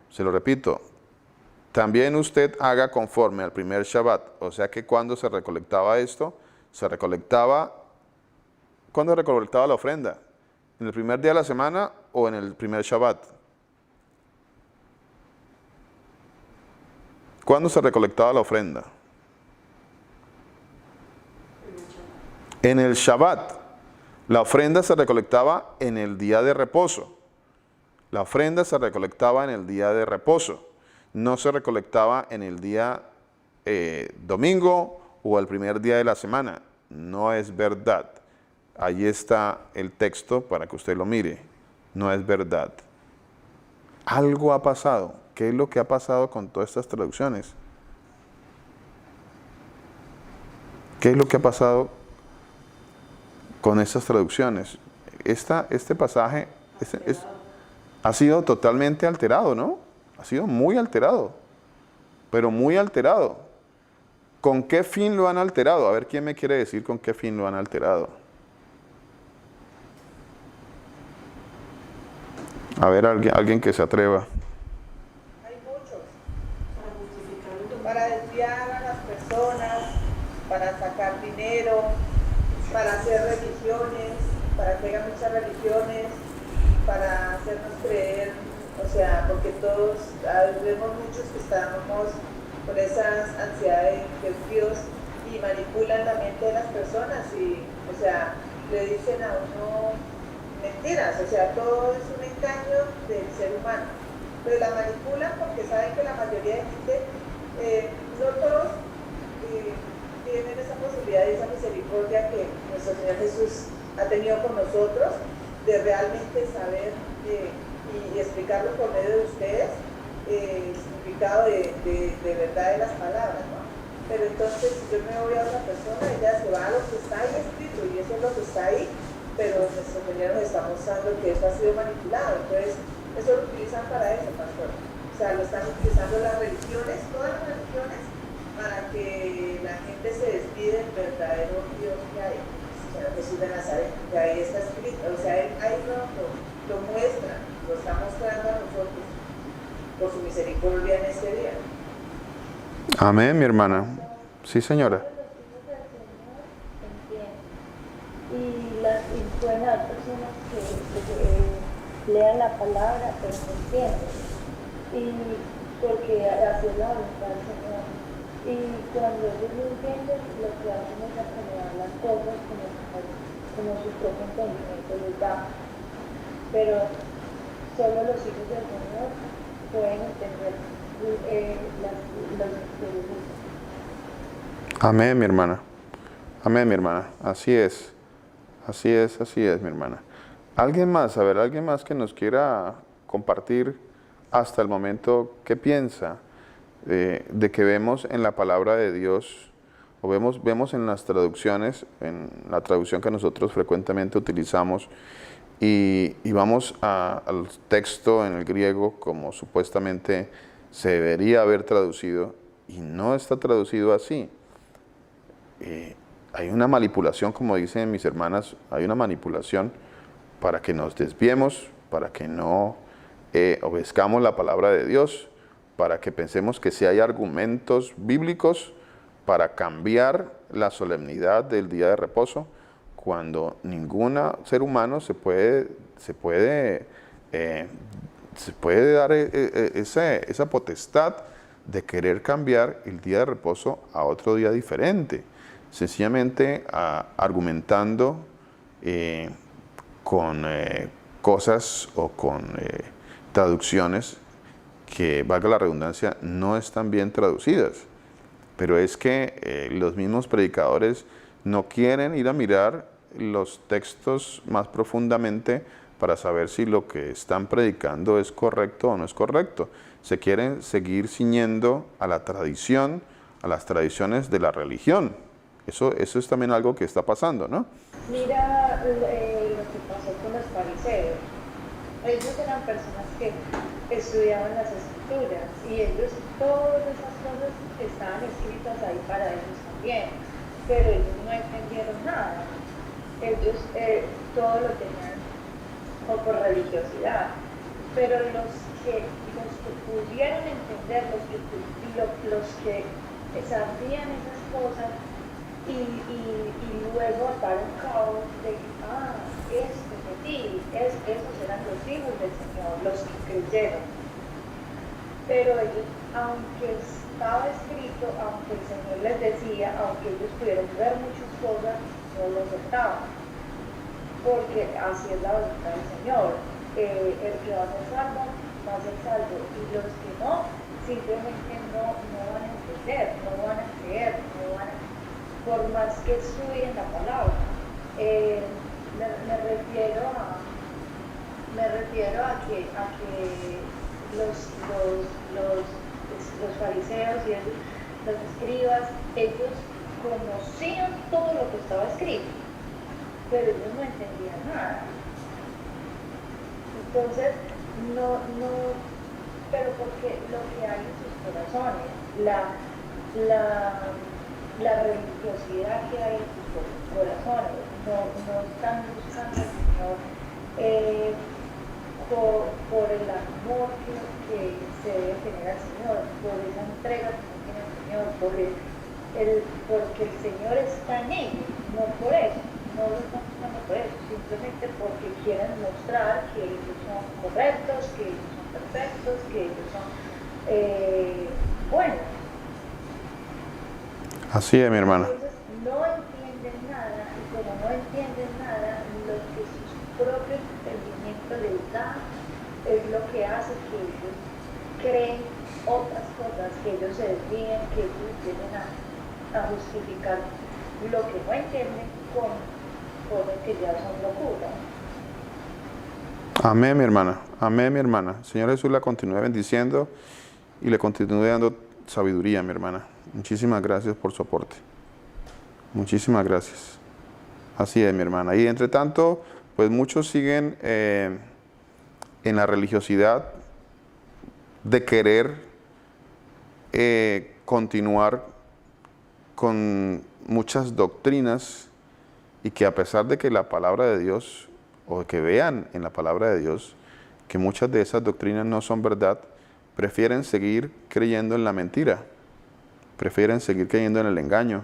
Se lo repito. También usted haga conforme al primer Shabbat. O sea que cuando se recolectaba esto, se recolectaba, ¿cuándo se recolectaba la ofrenda? ¿En el primer día de la semana o en el primer Shabbat? ¿Cuándo se recolectaba la ofrenda? En el Shabbat. La ofrenda se recolectaba en el día de reposo. La ofrenda se recolectaba en el día de reposo. No se recolectaba en el día domingo o el primer día de la semana. No es verdad. Ahí está el texto para que usted lo mire. No es verdad. Algo ha pasado. ¿Qué es lo que ha pasado con todas estas traducciones? ¿Qué es lo que ha pasado con estas traducciones? Este pasaje ha sido totalmente alterado, ¿no? Ha sido muy alterado, pero muy alterado. ¿Con qué fin lo han alterado? A ver, ¿quién me quiere decir con qué fin lo han alterado? A ver, alguien que se atreva. Hay muchos. Para desviar a las personas, para sacar dinero, para hacer religiones, para que hagan muchas religiones, para hacernos creer, o sea, porque todos, vemos muchos que estamos con esas ansiedades de Dios y manipulan la mente de las personas y, o sea, le dicen a uno mentiras, o sea, todo es un engaño del ser humano, pero la manipulan porque saben que la mayoría de gente, no todos tienen esa posibilidad y esa misericordia que nuestro Señor Jesús ha tenido con nosotros, de realmente saber y explicarlo por medio de ustedes, el significado de verdad de las palabras, ¿no? Pero entonces, si yo me voy a otra persona, ella se va a lo que está ahí escrito, y eso es lo que está ahí, pero nuestro Señor nos está mostrando que eso ha sido manipulado. Entonces, eso lo utilizan para eso, pastor. O sea, lo están utilizando las religiones, todas las religiones, para que la gente se despide del verdadero Dios que hay, el Señor Jesús de Nazaret, que ahí está escrito. O sea, Él ahí lo muestra, lo está mostrando a nosotros por su misericordia en este día. Amén, mi hermana. Sí, señora. Los hijos del Señor entienden. Y pueden haber personas que lean la palabra, pero no entienden. Y porque así es la voluntad del Señor. Y cuando ellos no entienden, lo que hacen es acomodar las cosas como su propio entendimiento les da. Pero solo los hijos del Señor pueden entender los misterios. Amén, mi hermana. Amén, mi hermana. Así es. Así es, mi hermana. ¿Alguien más? A ver, alguien más que nos quiera compartir hasta el momento qué piensa de que vemos en la palabra de Dios, o vemos en las traducciones, en la traducción que nosotros frecuentemente utilizamos, y vamos al texto en el griego como supuestamente se debería haber traducido, y no está traducido así. Hay una manipulación, como dicen mis hermanas, hay una manipulación para que nos desviemos, para que no obedezcamos la palabra de Dios, para que pensemos que si hay argumentos bíblicos para cambiar la solemnidad del día de reposo, cuando ningún ser humano se puede dar esa potestad de querer cambiar el día de reposo a otro día diferente, sencillamente argumentando con cosas o con traducciones que, valga la redundancia, no están bien traducidas. Pero es que los mismos predicadores no quieren ir a mirar los textos más profundamente para saber si lo que están predicando es correcto o no es correcto. Se quieren seguir ciñendo a la tradición, a las tradiciones de la religión. Eso es también algo que está pasando, ¿no? Mira lo que pasó con los fariseos. Ellos eran personas que estudiaban las escrituras y ellos, todas esas cosas estaban escritas ahí para ellos también, pero ellos no entendieron nada. Ellos todo lo tenían por religiosidad, pero los que pudieron entender, los que sabían esas cosas y luego ataron cabos de esos eran los hijos del Señor, los que creyeron. Pero ellos, aunque estaba escrito, aunque el Señor les decía, aunque ellos pudieron ver muchas cosas, no lo aceptaban, porque así es la voluntad del Señor. El que va a ser salvo, va a ser salvo, y los que no, simplemente no van a entender, no van a creer, por más que estudien la palabra. Me refiero a que los fariseos y los escribas, ellos conocían todo lo que estaba escrito, pero ellos no entendían nada. Entonces, pero porque lo que hay en sus corazones, la religiosidad que hay en sus corazones, no están buscando al Señor por el amor que se debe tener al Señor, por esa entrega que no tiene el Señor, porque el Señor está en ellos, no por eso, no lo están buscando por eso, simplemente porque quieren mostrar que ellos son correctos, que ellos son perfectos, que ellos son buenos. Así es, mi hermana. Entonces no entienden nada, y como no entienden nada, lo que sus propios entendimientos les da es lo que hace que ellos creen otras cosas, que ellos se desvíen, que ellos lleguen a a justificar lo que no entienden con cosas que ya son locura. Amén, mi hermana. Amén, mi hermana. Señor Jesús la continúe bendiciendo y le continúe dando sabiduría, mi hermana. Muchísimas gracias por su aporte. Muchísimas gracias. Así es, mi hermana. Y entre tanto, pues muchos siguen en la religiosidad de querer continuar con muchas doctrinas y que a pesar de que la palabra de Dios, o que vean en la palabra de Dios, que muchas de esas doctrinas no son verdad, prefieren seguir creyendo en la mentira, prefieren seguir creyendo en el engaño,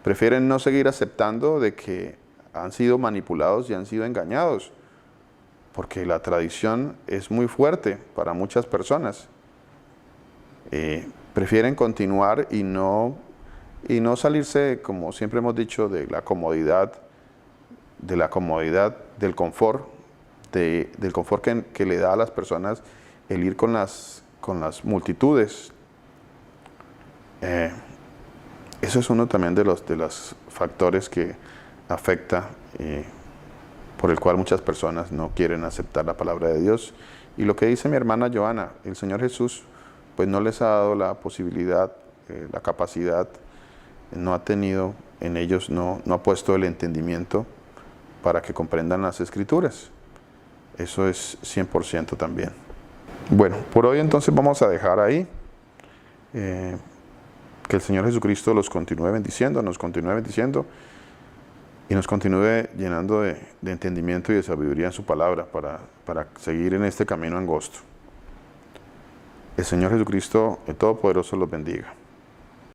prefieren no seguir aceptando de que han sido manipulados y han sido engañados, porque la tradición es muy fuerte para muchas personas. Prefieren continuar y no salirse, como siempre hemos dicho, de la comodidad, del confort, del confort que le da a las personas el ir con las multitudes. Eso es uno también de los factores que afecta, por el cual muchas personas no quieren aceptar la palabra de Dios. Y lo que dice mi hermana Joana, el Señor Jesús pues no les ha dado la posibilidad, la capacidad, no ha tenido en ellos, no ha puesto el entendimiento para que comprendan las Escrituras. Eso es 100% también. Bueno, por hoy entonces vamos a dejar ahí. Que el Señor Jesucristo los continúe bendiciendo, nos continúe bendiciendo y nos continúe llenando de entendimiento y de sabiduría en su palabra para seguir en este camino angosto. El Señor Jesucristo, el Todopoderoso, los bendiga.